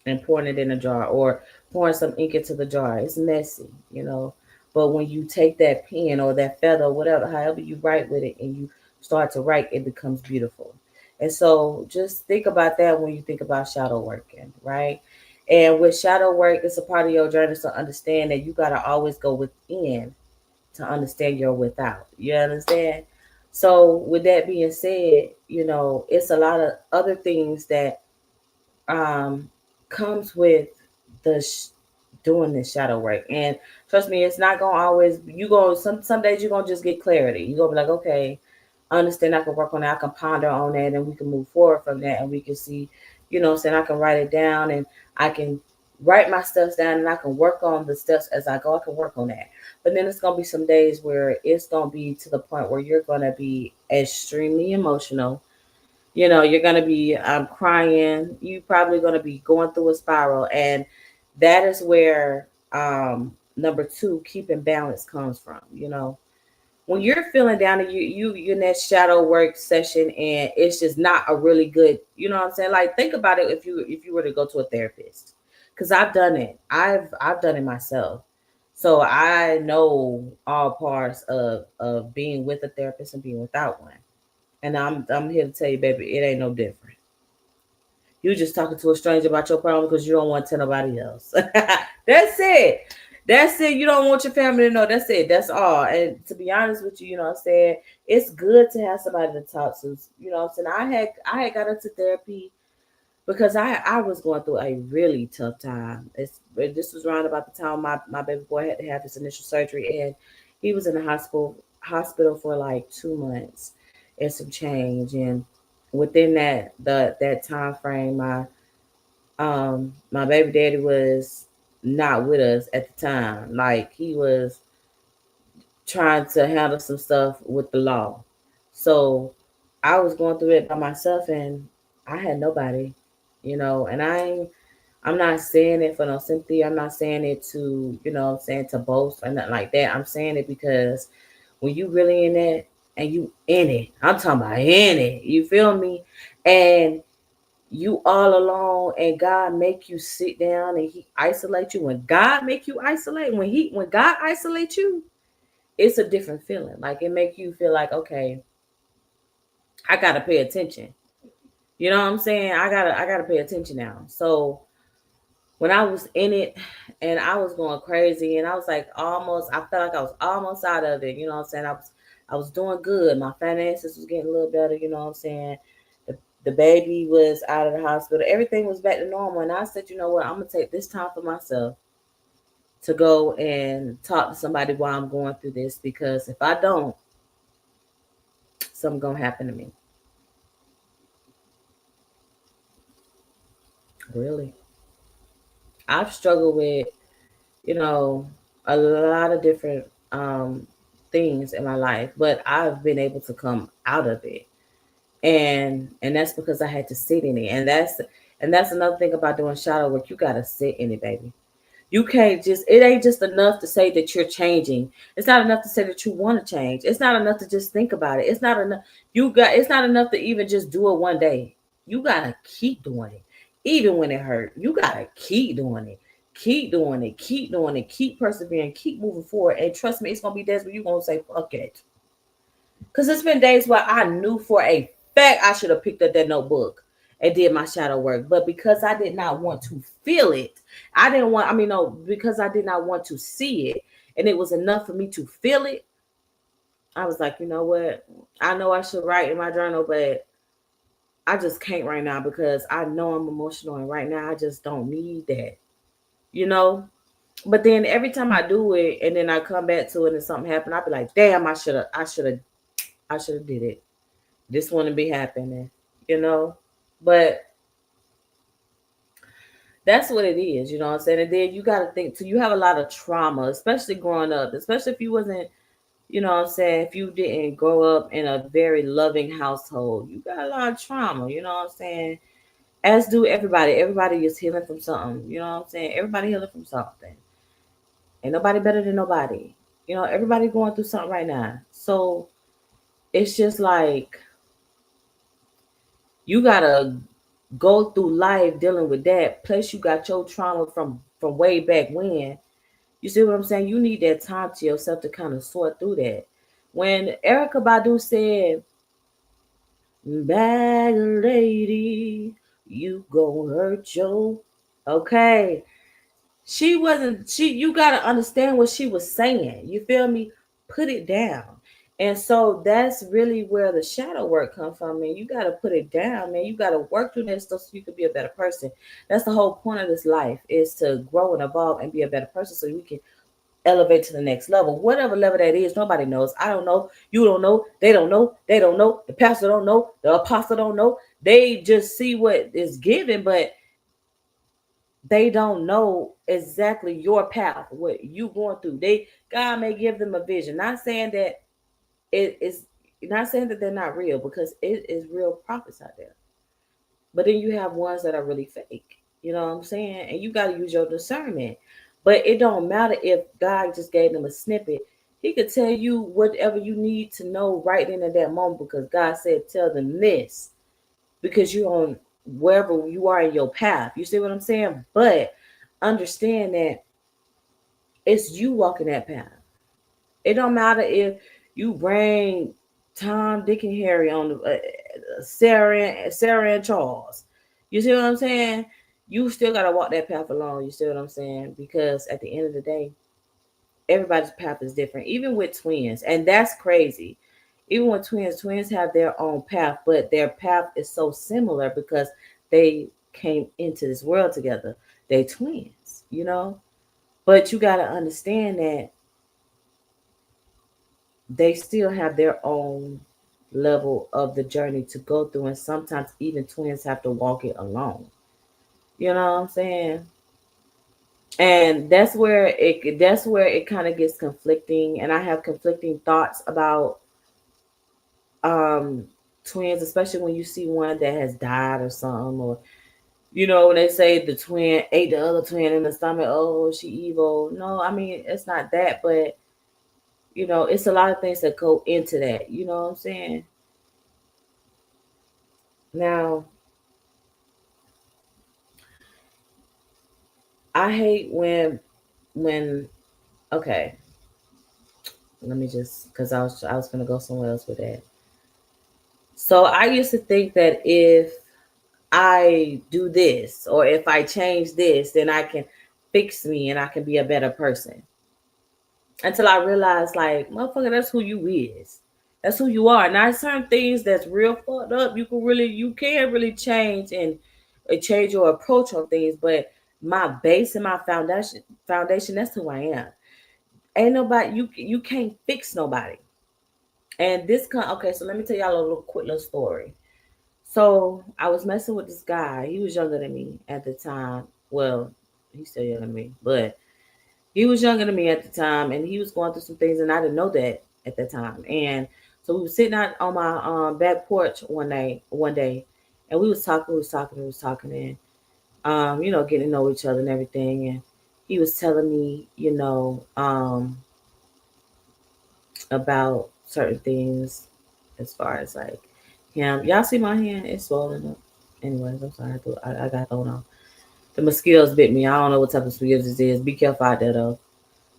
and pouring it in a jar, or pouring some ink into the jar. It's messy. But when you take that pen or that feather, or whatever, however you write with it, and you start to write, it becomes beautiful. And so just think about that when you think about shadow working, right? And with shadow work, it's a part of your journey to understand that you got to always go within to understand your without. You understand? So, with that being said, it's a lot of other things that um, comes with the doing this shadow work. And trust me, it's not gonna always. You go some days you're gonna just get clarity. You're gonna be like, okay, I understand. I can work on that. I can ponder on that, and we can move forward from that, and we can see. Saying I can write it down, and I can write my steps down, and I can work on the steps as I go. I can work on that. But then it's gonna be some days where it's gonna be to the point where you're gonna be extremely emotional. You're going to be crying. You probably going to be going through a spiral. And that is where number two, keeping balance comes from. when you're feeling down and you're in that shadow work session and it's just not a really good, you know what I'm saying? Like think about it if you were to go to a therapist. Cause I've done it. I've done it myself. So I know all parts of being with a therapist and being without one. And I'm here to tell you, baby, it ain't no different. You just talking to a stranger about your problem because you don't want to tell nobody else. That's it. That's it. You don't want your family to know. That's it. That's all. And to be honest with you, you know what I'm saying? It's good to have somebody to talk to. You know what I'm saying? I had got into therapy because I was going through a really tough time. This was around about the time my baby boy had to have his initial surgery, and he was in the hospital for like 2 months and some change. And within that time frame, my baby daddy was not with us at the time. Like he was trying to handle some stuff with the law. So I was going through it by myself and I had nobody, and I'm not saying it for no sympathy. I'm not saying it to, I'm saying to boast or nothing like that. I'm saying it because when you really in it and you in it, I'm talking about in it, you feel me? And you all alone and God make you sit down and he isolate you. When God make you isolate, when God isolates you, it's a different feeling. Like it make you feel like, okay, I gotta pay attention. You know what I'm saying? I gotta pay attention now. So when I was in it and I was going crazy and I was like almost, I felt like I was almost out of it. You know what I'm saying? I was doing good. My finances was getting a little better. You know what I'm saying? The baby was out of the hospital. Everything was back to normal. And I said, you know what? I'm gonna take this time for myself to go and talk to somebody while I'm going through this because if I don't, something gonna happen to me. Really. I've struggled with, you know, a lot of different things in my life, but I've been able to come out of it. And that's because I had to sit in it. And that's another thing about doing shadow work. You gotta sit in it, baby. You can't just, it ain't just enough to say that you're changing. It's not enough to say that you want to change. It's not enough to just think about it. It's not enough. It's not enough to even just do it one day. You gotta keep doing it. Even when it hurt. You gotta keep doing it. Keep doing it. Keep doing it. Keep persevering. Keep moving forward. And trust me, it's gonna be days where you're gonna say, fuck it. Because it's been days where I knew for a fact I should have picked up that notebook and did my shadow work. But because I did not want to feel it, I didn't want, I mean, no, because I did not want to see it, and it was enough for me to feel it, I was like, you know what? I know I should write in my journal, but I just can't right now because I know I'm emotional, and right now I just don't need that, you know? But then every time I do it and then I come back to it and something happened, I'll be like, damn, I should have did it. This wouldn't be happening, you know. But that's what it is, you know what I'm saying? And then you gotta think too, you have a lot of trauma, especially growing up, especially if you wasn't, you know what I'm saying, if you didn't grow up in a very loving household, you got a lot of trauma, you know what I'm saying? As do everybody. Everybody is healing from something, you know what I'm saying? Everybody healing from something. Ain't nobody better than nobody. You know, everybody going through something right now. So it's just like you gotta go through life dealing with that. Plus, you got your trauma from way back when. You see what I'm saying? You need that time to yourself to kind of sort through that. When Erica Badu said, "Bag lady, you gon' hurt your," okay, she wasn't. You gotta understand what she was saying. You feel me? Put it down. And so that's really where the shadow work comes from, man. You gotta put it down, man. You gotta work through that stuff so you can be a better person. That's the whole point of this life is to grow and evolve and be a better person so we can elevate to the next level. Whatever level that is, nobody knows. I don't know. You don't know. They don't know. They don't know. The pastor don't know. The apostle don't know. They just see what is given, but they don't know exactly your path, what you going through. God may give them a vision. Not saying that it is not saying that they're not real because it is real prophets out there. But then you have ones that are really fake. You know what I'm saying? And you got to use your discernment. But it don't matter if God just gave them a snippet. He could tell you whatever you need to know right then at that moment because God said, tell them this because you're on wherever you are in your path. You see what I'm saying? But understand that it's you walking that path. It don't matter if you bring Tom, Dick, and Harry on the Sarah and Charles. You see what I'm saying? You still gotta walk that path alone. You see what I'm saying? Because at the end of the day, everybody's path is different, even with twins, and that's crazy. Even with twins have their own path, but their path is so similar because they came into this world together. They twins, you know. But you gotta understand that they still have their own level of the journey to go through, and sometimes even twins have to walk it alone. You know what I'm saying? And that's where it kind of gets conflicting, and I have conflicting thoughts about um twins, especially when you see one that has died or something, or when they say the twin ate the other twin in the stomach, oh, she evil. No, I mean it's not that, but it's a lot of things that go into that. You know what I'm saying? Now, I hate when okay, let me just because I was gonna go somewhere else with that. So I used to think that if I do this or if I change this, then I can fix me and I can be a better person. Until I realized, like, motherfucker, that's who you is. That's who you are. Now, certain things that's real fucked up, you can really change and change your approach on things. But my base and my foundation, that's who I am. Ain't nobody you can't fix nobody. And okay, so let me tell y'all a little quick little story. So I was messing with this guy. He was younger than me at the time. Well, he's still younger than me, but he was younger than me at the time, and he was going through some things, and I didn't know that at that time. And so we were sitting out on my back porch one day, and we was talking, and getting to know each other and everything. And he was telling me, about certain things as far as like him. Y'all see my hand? It's swollen up. Anyways, I'm sorry. I got thrown off. The mosquitoes bit me. I don't know what type of mosquitoes this is. Be careful out there though.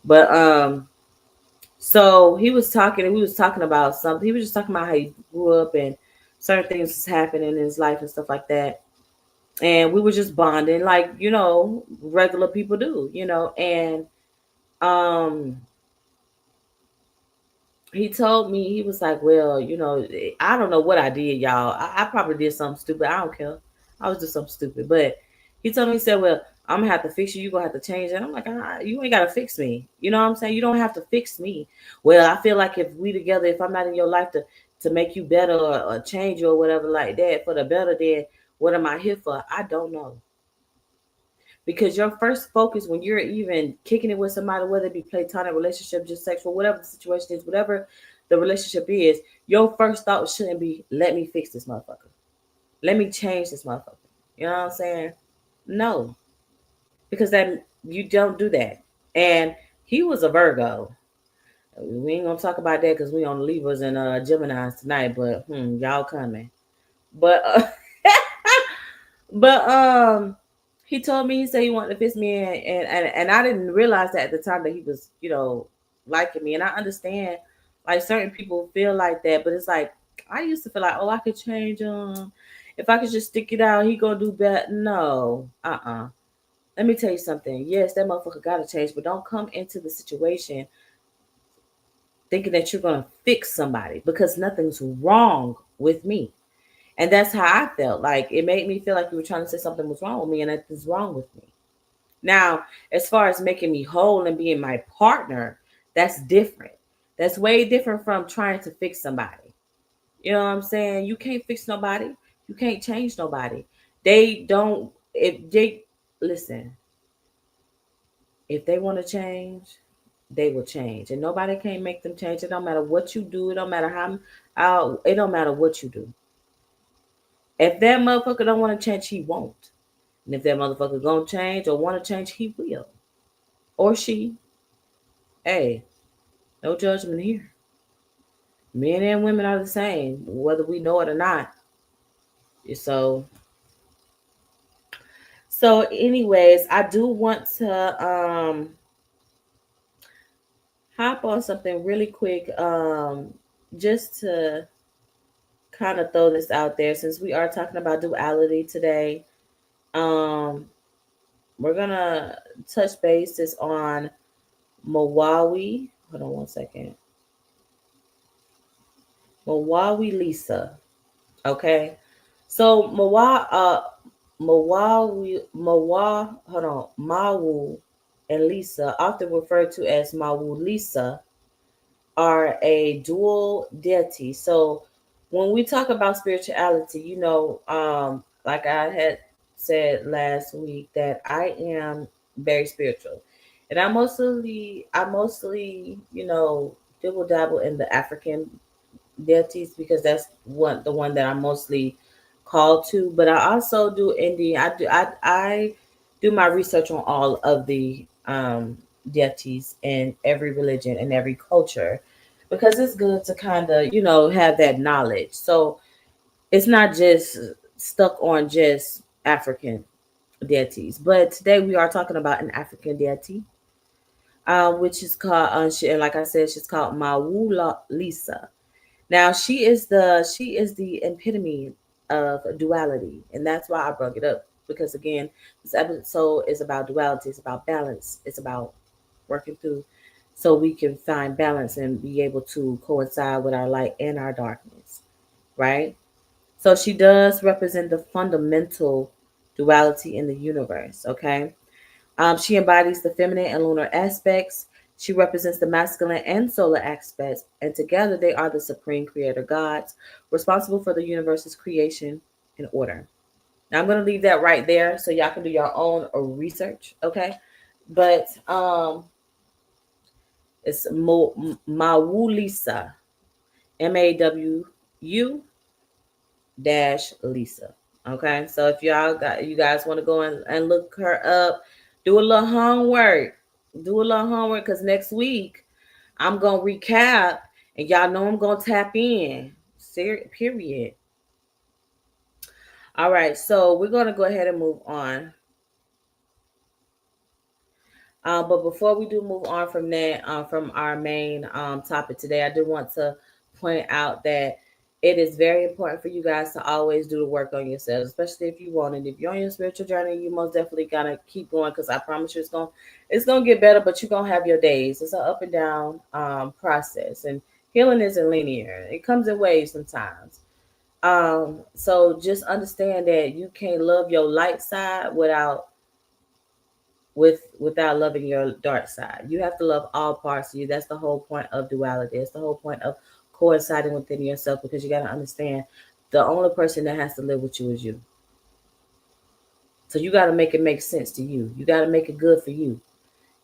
But so he was talking, and we was talking about something. He was just talking about how he grew up and certain things was happening in his life and stuff like that. And we were just bonding like, regular people do, and um he told me, he was like, well, I don't know what I did, y'all. I probably did something stupid. I don't care. I was just something stupid. But he told me, he said, well, I'm gonna have to fix you. You're gonna have to change it. I'm like, you ain't gotta fix me. You know what I'm saying? You don't have to fix me. Well, I feel like if we together, if I'm not in your life to make you better or change you or whatever like that for the better, then what am I here for? I don't know. Because your first focus when you're even kicking it with somebody, whether it be platonic relationship, just sexual, whatever the situation is, whatever the relationship is, your first thought shouldn't be, let me fix this motherfucker. Let me change this motherfucker. You know what I'm saying? No, because that you don't do that. And he was a Virgo. We ain't gonna talk about that because we on Libras and Geminis tonight, but y'all coming. But But he told me, he said he wanted to fix me, and I didn't realize that at the time that he was liking me. And I understand like certain people feel like that, but it's like I used to feel like, oh, I could change him if I could just stick it out, he gonna do better. No, let me tell you something. Yes, that motherfucker gotta change, but don't come into the situation thinking that you're gonna fix somebody because nothing's wrong with me. And that's how I felt. Like it made me feel like you were trying to say something was wrong with me, and nothing's wrong with me. Now, as far as making me whole and being my partner, that's different. That's way different from trying to fix somebody. You know what I'm saying? You can't fix nobody. You can't change nobody. They don't, if they, listen, if they want to change, they will change. And nobody can make them change. It don't matter what you do. It don't matter how it don't matter what you do. If that motherfucker don't want to change, he won't. And if that motherfucker gonna change or want to change, he will. Or she. Hey, No judgment here. Men and women are the same, whether we know it or not. So, anyways, I do want to hop on something really quick, just to kind of throw this out there since we are talking about duality today. Um, we're gonna touch bases on Mawawi. Hold on one second. Mawawi Lisa. Okay. So hold on, Mawu and Lisa, often referred to as Mawu Lisa, are a dual deity. So when we talk about spirituality, like I had said last week, that I am very spiritual. And I mostly, dibble dabble in the African deities because that's the one that I'm mostly called to. But I also do Indian. I do my research on all of the deities in every religion and every culture because it's good to kind of have that knowledge. So it's not just stuck on just African deities. But today we are talking about an African deity, which is called, like I said, she's called Mawula Lisa. Now she is the epitome of duality, and that's why I brought it up because again, this episode is about duality. It's about balance. It's about working through so we can find balance and be able to coincide with our light and our darkness, right? So she does represent the fundamental duality in the universe. Okay, she embodies the feminine and lunar aspects. She represents the masculine and solar aspects, and together they are the supreme creator gods, responsible for the universe's creation and order. Now I'm going to leave that right there so y'all can do your own research, okay? But it's Mawulisa, MAWU dash Lisa. Okay, so if you guys want to go and look her up, do a little homework. Do a little homework because next week I'm gonna recap and y'all know I'm gonna tap in. Period. All right, so we're gonna go ahead and move on. But before we do move on from that, from our main topic today, I do want to point out that it is very important for you guys to always do the work on yourselves, especially if you want it. If you're on your spiritual journey, you most definitely gotta keep going because I promise you it's gonna get better, but you're gonna have your days. It's an up and down process, and healing isn't linear. It comes in waves sometimes. So just understand that you can't love your light side without loving your dark side. You have to love all parts of you. That's the whole point of duality. It's the whole point of coinciding within yourself because you got to understand the only person that has to live with you is you. So you got to make it make sense to you. You got to make it good for you.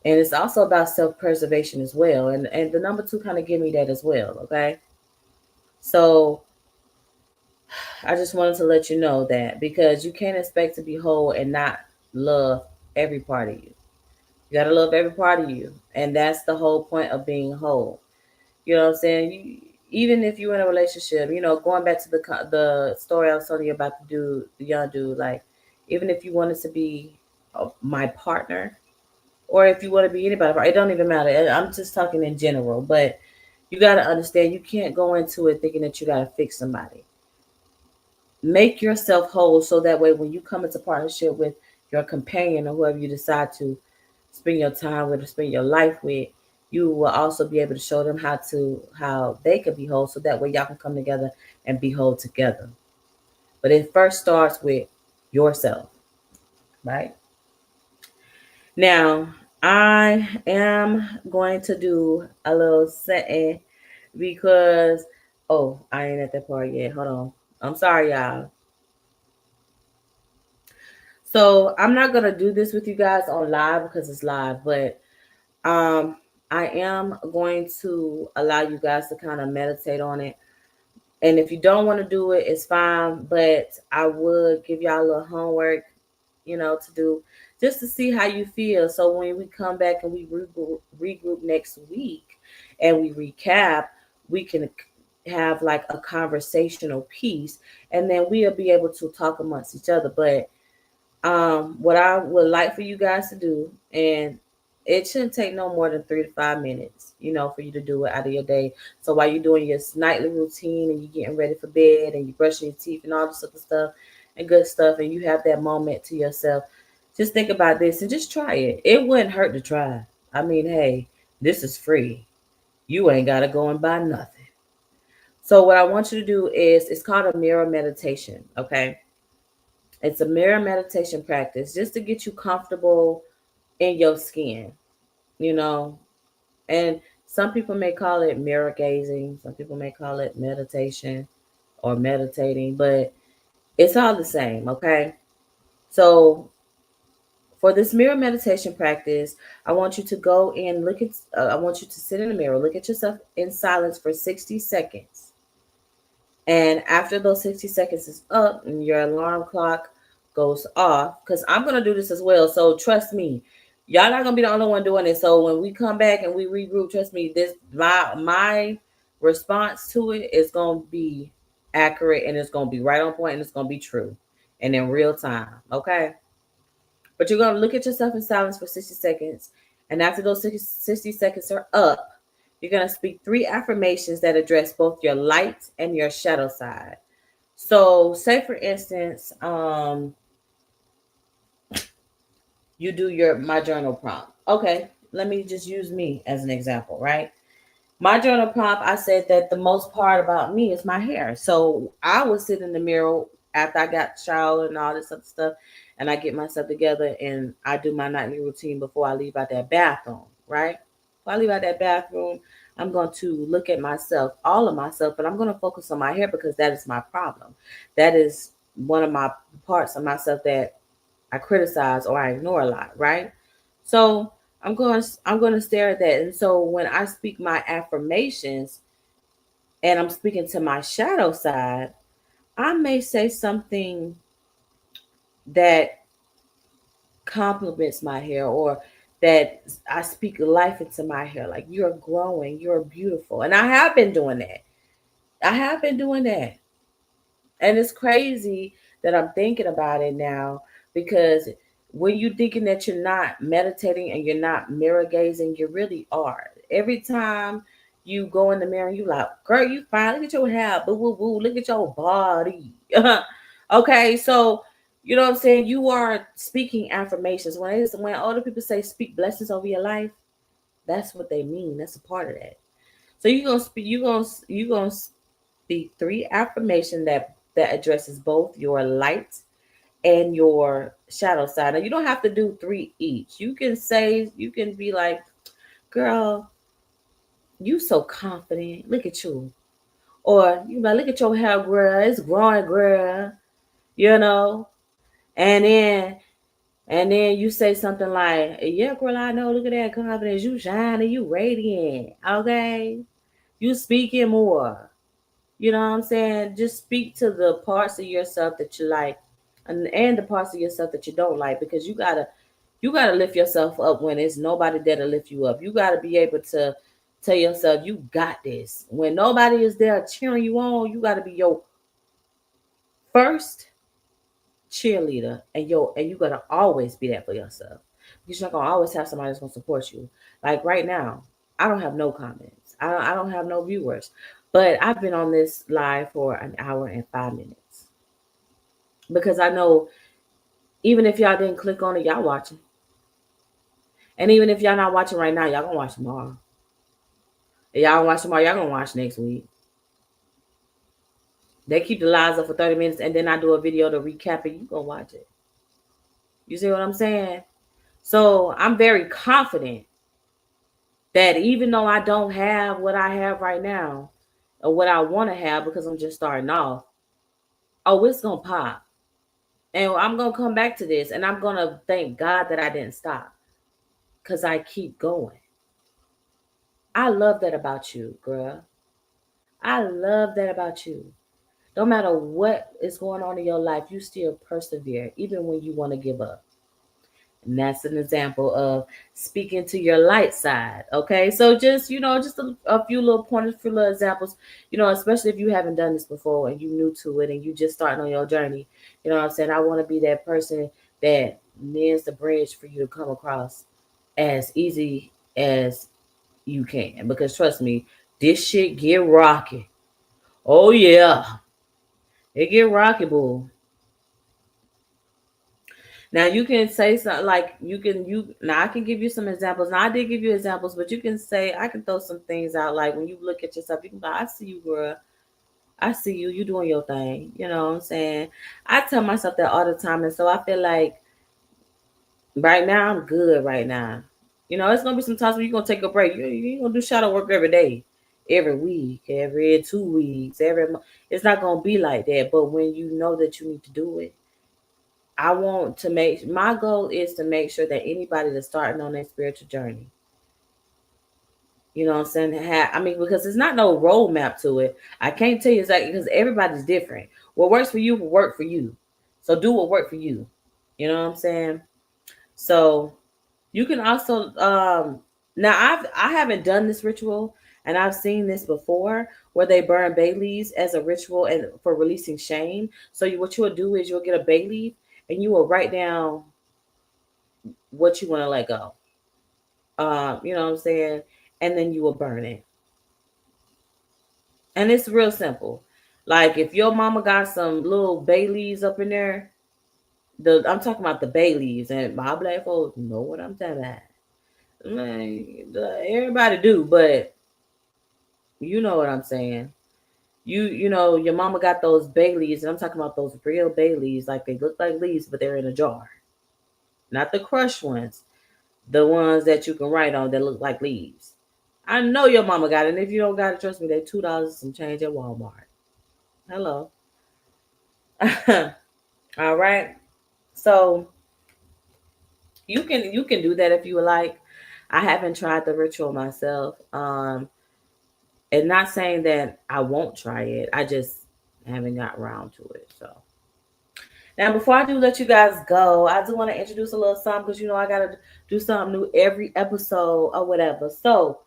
And it's also about self-preservation as well. And the number 2 kind of give me that as well, okay? So I just wanted to let you know that because you can't expect to be whole and not love every part of you. You gotta love every part of you, and that's the whole point of being whole. You know what I'm saying? Even if you're in a relationship, going back to the story I was telling you about the young dude, like even if you wanted to be my partner, or if you want to be anybody, it don't even matter. I'm just talking in general, but you gotta understand you can't go into it thinking that you gotta fix somebody. Make yourself whole so that way when you come into partnership with your companion or whoever you decide to spend your time with or spend your life with, you will also be able to show them how they could be whole so that way y'all can come together and be whole together. But it first starts with yourself, right? Now, I am going to do a little setting because I ain't at that part yet. Hold on. I'm sorry, y'all. So I'm not gonna do this with you guys on live because it's live, but um, I am going to allow you guys to kind of meditate on it. And if you don't want to do it, it's fine. But I would give y'all a little homework, to do just to see how you feel. So when we come back and we regroup next week, and we recap, we can have like a conversational piece, and then we'll be able to talk amongst each other. But what I would like for you guys to do, and it shouldn't take no more than 3 to 5 minutes, for you to do it out of your day. So while you're doing your nightly routine and you're getting ready for bed and you're brushing your teeth and all this other stuff and good stuff, and you have that moment to yourself, just think about this and just try it. It wouldn't hurt to try. I mean, hey, this is free. You ain't got to go and buy nothing. So what I want you to do is, it's called a mirror meditation, okay? It's a mirror meditation practice just to get you comfortable in your skin, you know. And some people may call it mirror gazing, some people may call it meditation or meditating, but it's all the same, okay? So for this mirror meditation practice, I want you to go and look at, I want you to sit in the mirror, look at yourself in silence for 60 seconds. And after those 60 seconds is up and your alarm clock goes off, because I'm going to do this as well. So trust me, y'all not going to be the only one doing it. So when we come back and we regroup, trust me, this my response to it is going to be accurate, and it's going to be right on point, and it's going to be true and in real time. Okay. But you're going to look at yourself in silence for 60 seconds. And after those 60 seconds are up, you're going to speak 3 affirmations that address both your light and your shadow side. So, say for instance, you do your my journal prompt. Okay, let me just use me as an example, right? My journal prompt, I said that the most part about me is my hair. So I would sit in the mirror after I got showered and all this other stuff, and I get myself together and I do my nightly routine before I leave out that bathroom, right? Before I leave out that bathroom, I'm going to look at myself, all of myself, but I'm going to focus on my hair because that is my problem. That is one of my parts of myself that I criticize or I ignore a lot, right? So I'm going to stare at that. And so when I speak my affirmations and I'm speaking to my shadow side, I may say something that compliments my hair, or that I speak life into my hair, like you're growing, you're beautiful. And I have been doing that. I have been doing that. And it's crazy that I'm thinking about it now, because when you're thinking that you're not meditating and you're not mirror gazing, you really are. Every time you go in the mirror, you like, girl, you fine. Look at your hair. Boo, boo, boo. Look at your body. Okay, so you know what I'm saying? You are speaking affirmations. When older people say speak blessings over your life, that's what they mean. That's a part of that. So you're gonna speak 3 affirmation that addresses both your light and your shadow side. Now you don't have to do 3 each. You can be like, girl, you so confident. Look at you. Or you like, look at your hair, girl. It's growing, girl. You know? And then you say something like, yeah, girl, I know, look at that confidence. You shining, you radiant. Okay? You speaking more. You know what I'm saying? Just speak to the parts of yourself that you like, and the parts of yourself that you don't like, because you gotta lift yourself up when there's nobody there to lift you up. You gotta be able to tell yourself you got this. When nobody is there cheering you on, you gotta be your first cheerleader, and you gotta always be that for yourself. Because you're not gonna always have somebody that's gonna support you. Like right now, I don't have no comments. I don't have no viewers. But I've been on this live for an hour and 5 minutes. Because I know even if y'all didn't click on it, y'all watching. And even if y'all not watching right now, y'all gonna watch tomorrow. If y'all don't watch tomorrow, y'all gonna watch next week. They keep the lives up for 30 minutes and then I do a video to recap it. You gonna watch it. You see what I'm saying? So I'm very confident that even though I don't have what I have right now, or what I want to have because I'm just starting off, oh, it's gonna pop. And I'm gonna come back to this, and I'm gonna thank God that I didn't stop, because I keep going. I love that about you, girl. I love that about you. No matter what is going on in your life, you still persevere, even when you want to give up. And that's an example of speaking to your light side. Okay. So just, just a few little pointers, few little examples, especially if you haven't done this before and you new to it and you just starting on your journey. You know what I'm saying? I want to be that person that mends the bridge for you to come across as easy as you can. Because trust me, this shit get rocky. Oh yeah. It get rocky, boo. Now you can say something like you now I can give you some examples. Now I did give you examples, but you can say I can throw some things out like when you look at yourself, you can be like, I see you, girl. I see you, you doing your thing. You know what I'm saying? I tell myself that all the time, and so I feel like right now I'm good right now. It's gonna be some times where you're gonna take a break. You ain't gonna do shadow work every day, every week, every 2 weeks, every month. It's not gonna be like that. But when you know that you need to do it, I want to make my goal is to make sure that anybody that's starting on their spiritual journey, you know what I'm saying? I mean, because there's not no roadmap to it. I can't tell you exactly because everybody's different. What works for you will work for you. So do what works for you. You know what I'm saying? So you can also now I haven't done this ritual and I've seen this before where they burn bay leaves as a ritual and for releasing shame. So what you'll do is you'll get a bay leaf and you will write down what you want to let go. You know what I'm saying? And then you will burn it. And it's real simple. Like if your mama got some little bay leaves up in there, I'm talking about the bay leaves, and my black folks know what I'm talking about. Man, everybody do, but you know what I'm saying. You know your mama got those bay leaves, and I'm talking about those real bay leaves, like they look like leaves, but they're in a jar, not the crushed ones. The ones that you can write on that look like leaves. I know your mama got it. And if you don't got it, trust me, they $2 some change at Walmart. Hello. All right. So you can do that if you would like. I haven't tried the ritual myself. And not saying that I won't try it. I just haven't got around to it. So now before I do let you guys go, I do want to introduce a little something because I gotta do something new every episode or whatever. So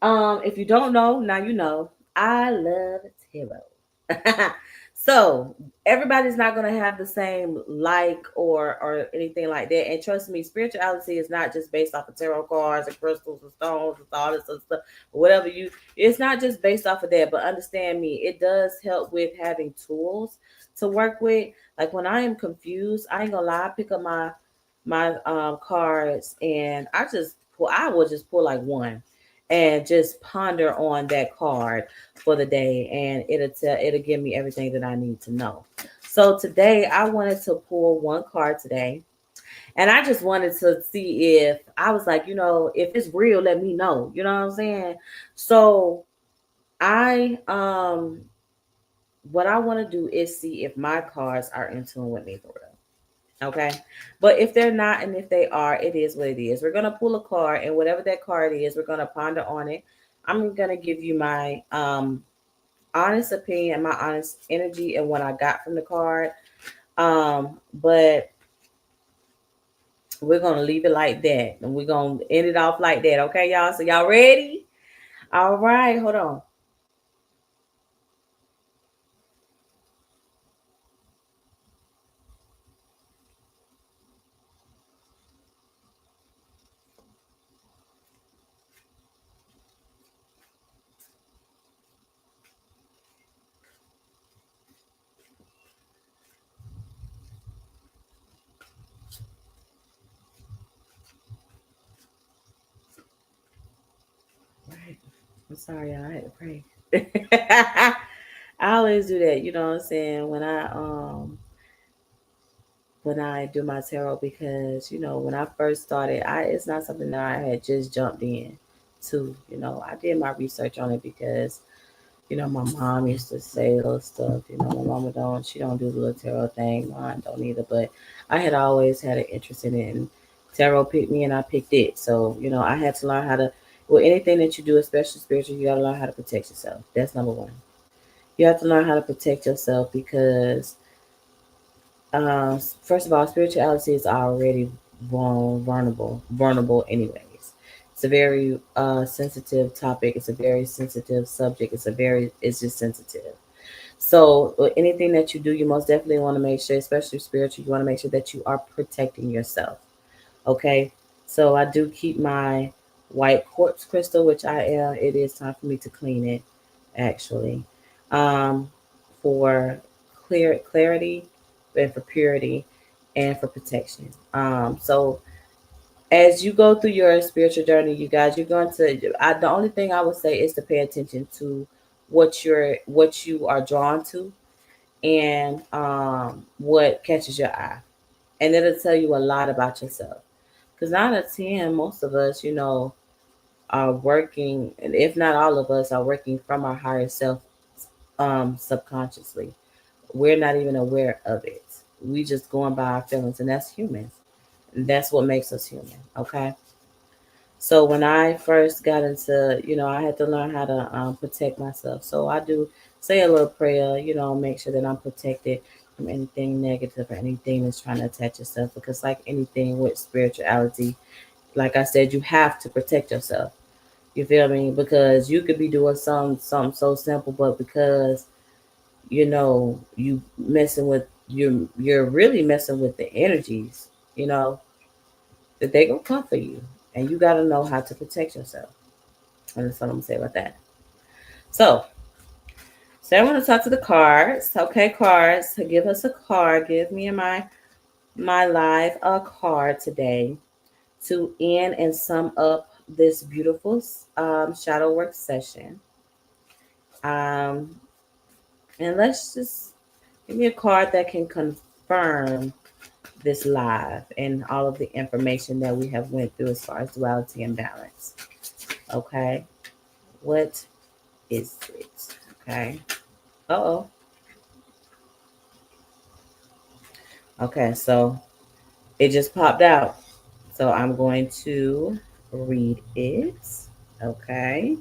if you don't know, now you know. I love tarot. So everybody's not gonna have the same like or anything like that. And trust me, spirituality is not just based off of tarot cards and crystals and stones and all this other stuff. Whatever it's not just based off of that. But understand me, it does help with having tools to work with. Like when I am confused, I ain't gonna lie, I pick up my cards and I will just pull like one and just ponder on that card for the day, and it'll give me everything that I need to know. So today I wanted to pull one card today, and I just wanted to see if I was like, if it's real, let me know. You know what I'm saying? So I what I want to do is see if my cards are in tune with me for real. Okay. But if they're not, and if they are, it is what it is. We're gonna pull a card, and whatever that card is, we're gonna ponder on it. I'm gonna give you my honest opinion, my honest energy, and what I got from the card. But we're gonna leave it like that, and we're gonna end it off like that. Okay, y'all. So y'all ready? All right. Hold on. Right. I'm sorry, y'all. I had to pray. I always do that. You know what I'm saying? When I do my tarot, because when I first started, it's not something that I had just jumped in to. I did my research on it because my mom used to say little stuff. My mama she don't do the little tarot thing. Mine don't either. But I had always had an interest in it, and tarot picked me, and I picked it. So I had to learn how to. Well, anything that you do, especially spiritual, you got to learn how to protect yourself. That's number one. You have to learn how to protect yourself because first of all, spirituality is already vulnerable anyways. It's a very sensitive topic. It's a very sensitive subject. It's just sensitive. So anything that you do, you most definitely want to make sure, especially spiritual, you want to make sure that you are protecting yourself. Okay. So I do keep my white quartz crystal, which I am. It is time for me to clean it, actually, um, for clarity and for purity and for protection. So as you go through your spiritual journey, you guys, you're going to. The only thing I would say is to pay attention to what you are drawn to and what catches your eye, and it'll tell you a lot about yourself. Because 9 out of 10, most of us, are working, and if not all of us, are working from our higher self subconsciously. We're not even aware of it. We just going by our feelings, and that's humans. And that's what makes us human. Okay. So when I first got into, I had to learn how to protect myself. So I do say a little prayer, make sure that I'm protected from anything negative or anything that's trying to attach yourself. Because like anything with spirituality, like I said, you have to protect yourself. You feel me? Because you could be doing something so simple, but because you messing with you're really messing with the energies, you know, that they gonna come for you, and you got to know how to protect yourself. And that's what I'm gonna say about that. So I want to talk to the cards. Okay, cards, give us a card. Give me my live a card today to end and sum up this beautiful shadow work session. Um, and let's just give me a card that can confirm this live and all of the information that we have went through as far as duality and balance. Okay, what is it? Okay. Oh. Okay, so it just popped out. So I'm going to read it. Okay.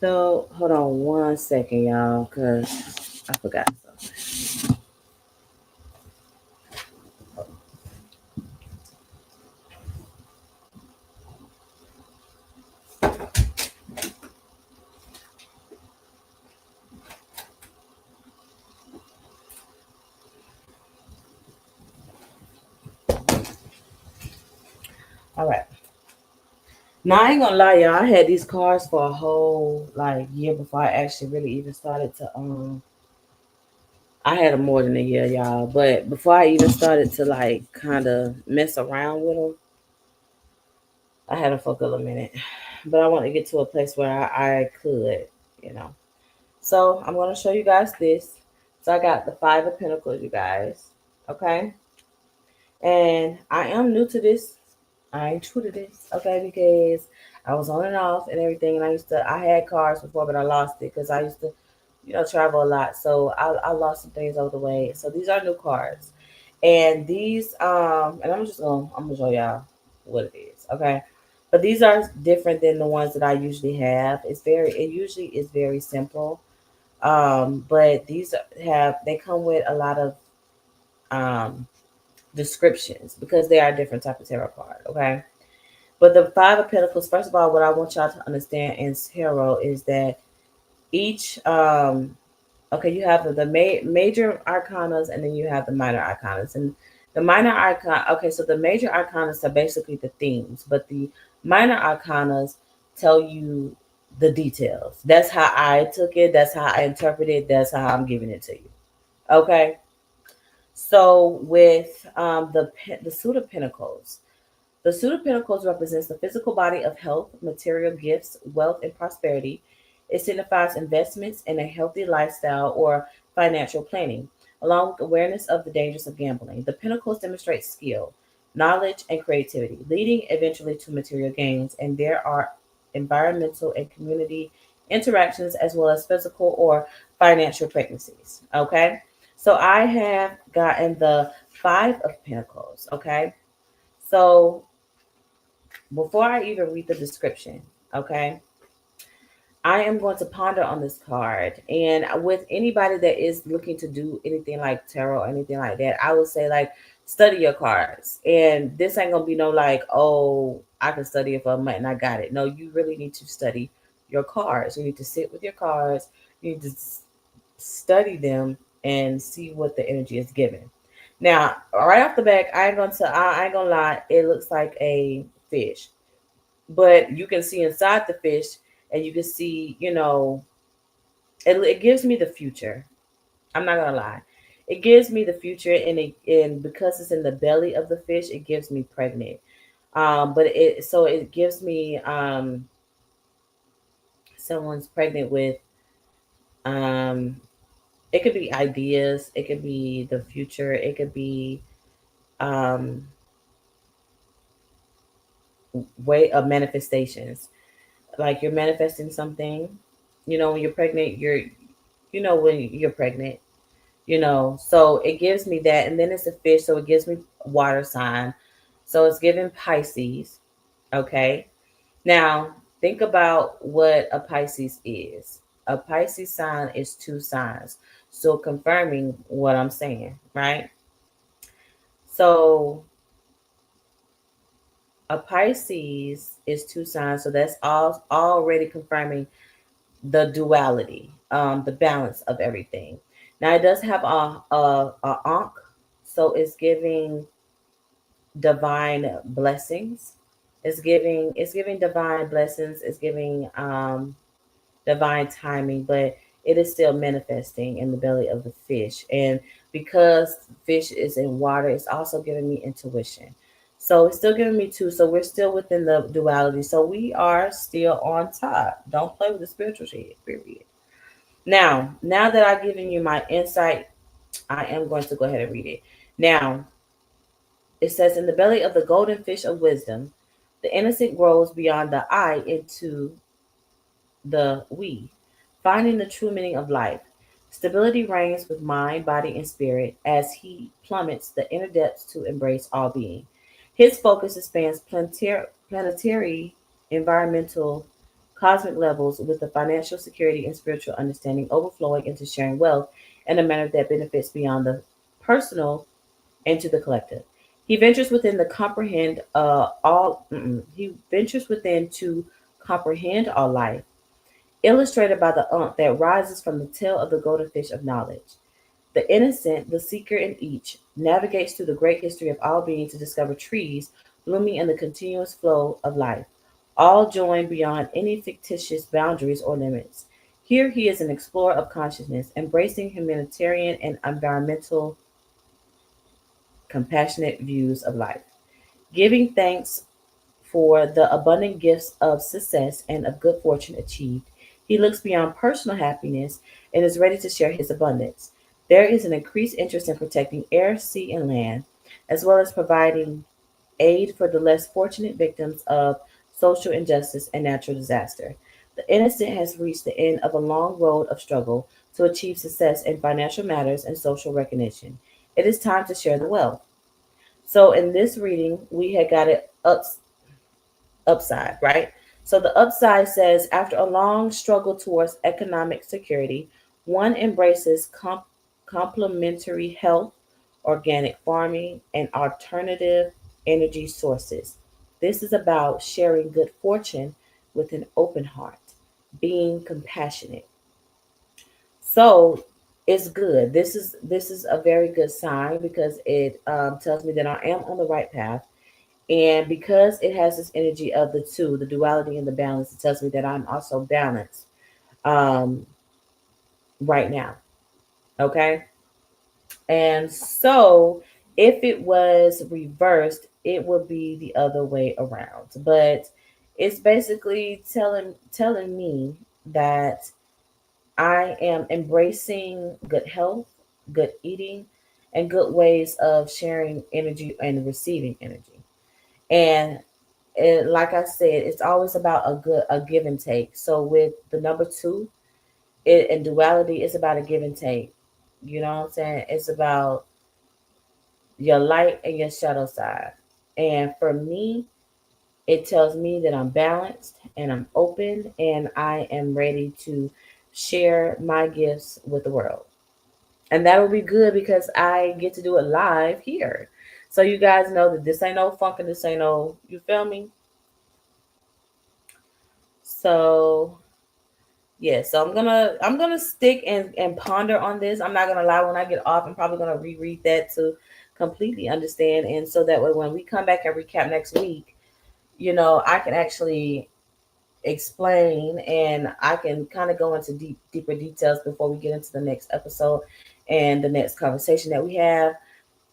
So hold on 1 second, y'all, because I forgot something. All right. Now I ain't gonna lie, y'all. I had these cards for a whole like year before I actually really even started to I had them more than a year, y'all. But before I even started to like kind of mess around with them, I had them for a good little minute. But I want to get to a place where I could, you know. So I'm gonna show you guys this. So I got the Five of Pentacles, you guys. Okay. And I am new to this. I ain't true to this, okay, because I was on and off and everything, and I had cars before, but I lost it because I used to, travel a lot. So I lost some things over the way. So these are new cards, and and I'm gonna show y'all what it is, okay. But these are different than the ones that I usually have. It usually is very simple, but they come with a lot of um descriptions because they are different type of tarot card, okay. But the Five of Pentacles, first of all, what I want y'all to understand in tarot is that each, okay, you have major arcanas and then you have the minor arcanas. And the minor arcana, okay, so the major arcanas are basically the themes, but the minor arcanas tell you the details. That's how I took it. That's how I interpreted it. That's how I'm giving it to you. Okay. So with the Suit of Pentacles, the Suit of Pentacles represents the physical body of health, material gifts, wealth, and prosperity. It signifies investments in a healthy lifestyle or financial planning, along with awareness of the dangers of gambling. The Pentacles demonstrate skill, knowledge, and creativity, leading eventually to material gains, and there are environmental and community interactions as well as physical or financial pregnancies. Okay, so I have gotten the Five of Pentacles. Okay, so before I even read the description, okay, I am going to ponder on this card. And with anybody that is looking to do anything like tarot or anything like that, I would say, like, study your cards. And this ain't gonna be no like, oh, I can study it for a month and I got it. No, you really need to study your cards. You need to sit with your cards. You need to study them and see what the energy is giving. Now, right off the back, I ain't gonna lie, it looks like a fish. But you can see inside the fish, and you can see, it gives me the future. I'm not gonna lie. It gives me the future, and because it's in the belly of the fish, it gives me pregnant. But it gives me someone's pregnant with um it could be ideas, it could be the future, it could be um way of manifestations. Like you're manifesting something. When you're pregnant, when you're pregnant, so it gives me that. And then it's a fish, so it gives me water sign, so it's giving Pisces. Okay, now think about what a Pisces is. A Pisces sign is two signs, so confirming what I'm saying, right? So a Pisces is two signs, so that's all already confirming the duality, the balance of everything. Now it does have a ankh, so it's giving divine blessings. It's giving divine blessings. It's giving divine timing, but it is still manifesting in the belly of the fish. And because fish is in water, it's also giving me intuition. So it's still giving me two. So we're still within the duality. So we are still on top. Don't play with the spiritual shit, period. Now that I've given you my insight, I am going to go ahead and read it. Now, it says, in the belly of the golden fish of wisdom, the innocent grows beyond the I into the we, finding the true meaning of life. Stability reigns with mind, body, and spirit as he plummets the inner depths to embrace all being. His focus expands planetary, environmental, cosmic levels with the financial security and spiritual understanding overflowing into sharing wealth in a manner that benefits beyond the personal and to the collective. He ventures within the comprehend all. He ventures within to comprehend all life, illustrated by the unk that rises from the tail of the golden fish of knowledge. The innocent, the seeker in each, navigates through the great history of all being to discover trees blooming in the continuous flow of life, all joined beyond any fictitious boundaries or limits. Here he is an explorer of consciousness, embracing humanitarian and environmental compassionate views of life, giving thanks for the abundant gifts of success and of good fortune achieved. He looks beyond personal happiness and is ready to share his abundance. There is an increased interest in protecting air, sea, and land, as well as providing aid for the less fortunate victims of social injustice and natural disaster. The innocent has reached the end of a long road of struggle to achieve success in financial matters and social recognition. It is time to share the wealth. So in this reading, we had got it upside, right? So the upside says, after a long struggle towards economic security, one embraces complementary health, organic farming, and alternative energy sources. This is about sharing good fortune with an open heart, being compassionate. So it's good. This is a very good sign because it tells me that I am on the right path, and because it has this energy of the two, the duality and the balance, it tells me that I'm also balanced um, right now. Okay. And so if it was reversed, it would be the other way around. But it's basically telling me that I am embracing good health, good eating, and good ways of sharing energy and receiving energy. And like I said, it's always about a give and take. So with the number two, in duality, it's about a give and take. You know what I'm saying? It's about your light and your shadow side. And for me, It tells me that I'm balanced and I'm open and I am ready to share my gifts with the world. And that'll be good because I get to do it live here. So you guys know that this ain't no funk and this ain't no, you feel me? So yeah, so I'm gonna stick and ponder on this. I'm not gonna lie, when I get off, I'm probably gonna reread that to completely understand, and so that way when we come back and recap next week, I can actually explain and I can kind of go into deeper details before we get into the next episode and the next conversation that we have.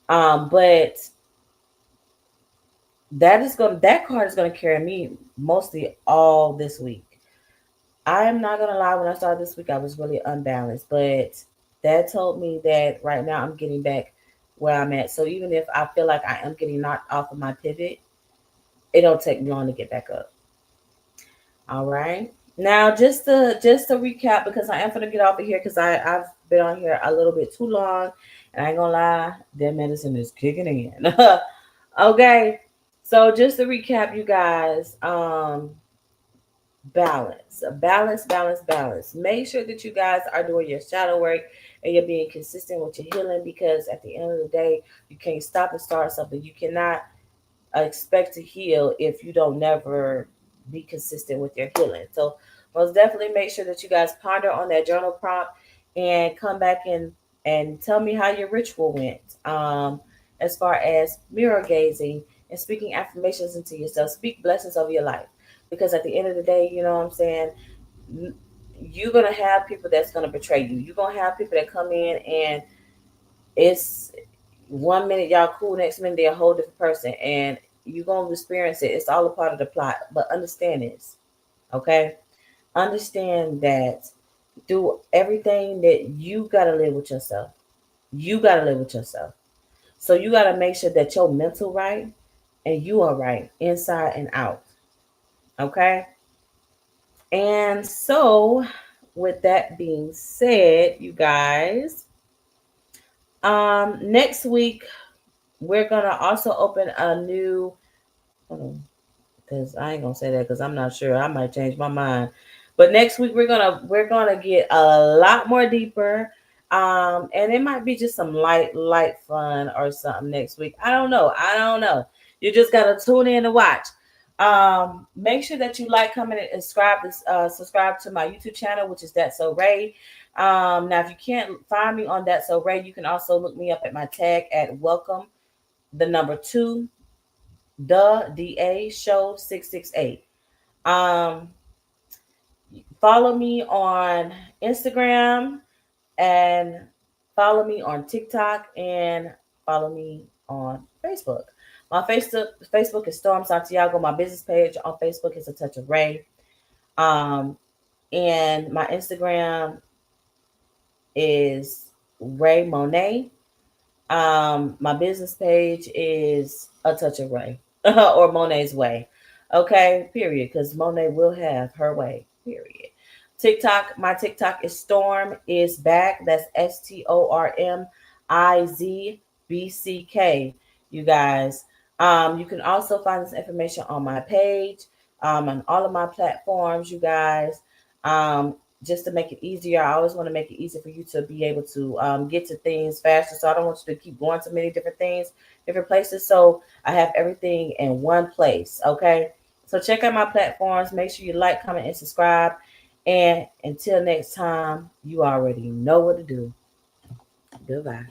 But that card is gonna carry me mostly all this week. I am not gonna lie, when I started this week, I was really unbalanced, but that told me that right now I'm getting back where I'm at. So even if I feel like I am getting knocked off of my pivot, it don't take me long to get back up. All right. Now, just to recap, because I am gonna get off of here because I've been on here a little bit too long, and I ain't gonna lie, that medicine is kicking in. Okay. So just to recap, you guys, balance. Make sure that you guys are doing your shadow work and you're being consistent with your healing, because at the end of the day, you can't stop and start something. You cannot expect to heal if you don't never be consistent with your healing. So most definitely make sure that you guys ponder on that journal prompt and come back and tell me how your ritual went. As far as mirror gazing and speaking affirmations into yourself, speak blessings over your life. Because at the end of the day, you know what I'm saying, you're gonna have people that's gonna betray you. You're gonna have people that come in and it's 1 minute y'all cool, next minute they're a whole different person, and you're gonna experience it. It's all a part of the plot. But understand this, okay? Understand that do everything that you gotta live with yourself. You gotta live with yourself. So you gotta make sure that your mental right and you are right inside and out. Okay? And so with that being said, you guys, next week we're gonna also open a new, because I ain't gonna say that because I'm not sure. I might change my mind. But next week we're gonna get a lot more deeper. And it might be just some light fun or something next week. I don't know. I don't know. You just gotta tune in to watch. Make sure that you like, comment, and subscribe to my YouTube channel, which is That's So Ray. Now if you can't find me on That's So Ray, you can also look me up at my tag at welcome the number two the DA show 668. Um, follow me on Instagram and follow me on TikTok and follow me on Facebook. My Facebook is Storm Santiago. My business page on Facebook is A Touch of Ray. Um, and my Instagram is Ray Monet. My business page is A Touch of Ray or Monet's Way. Okay, period. Because Monet will have her way. Period. TikTok, my TikTok is Storm is back. That's STORMIZBCK. You guys. You can also find this information on my page, on all of my platforms, you guys. Um, just to make it easier. I always want to make it easy for you to be able to get to things faster. So I don't want you to keep going to many different things, different places. So I have everything in one place. Okay. So check out my platforms. Make sure you like, comment, and subscribe. And until next time, you already know what to do. Goodbye.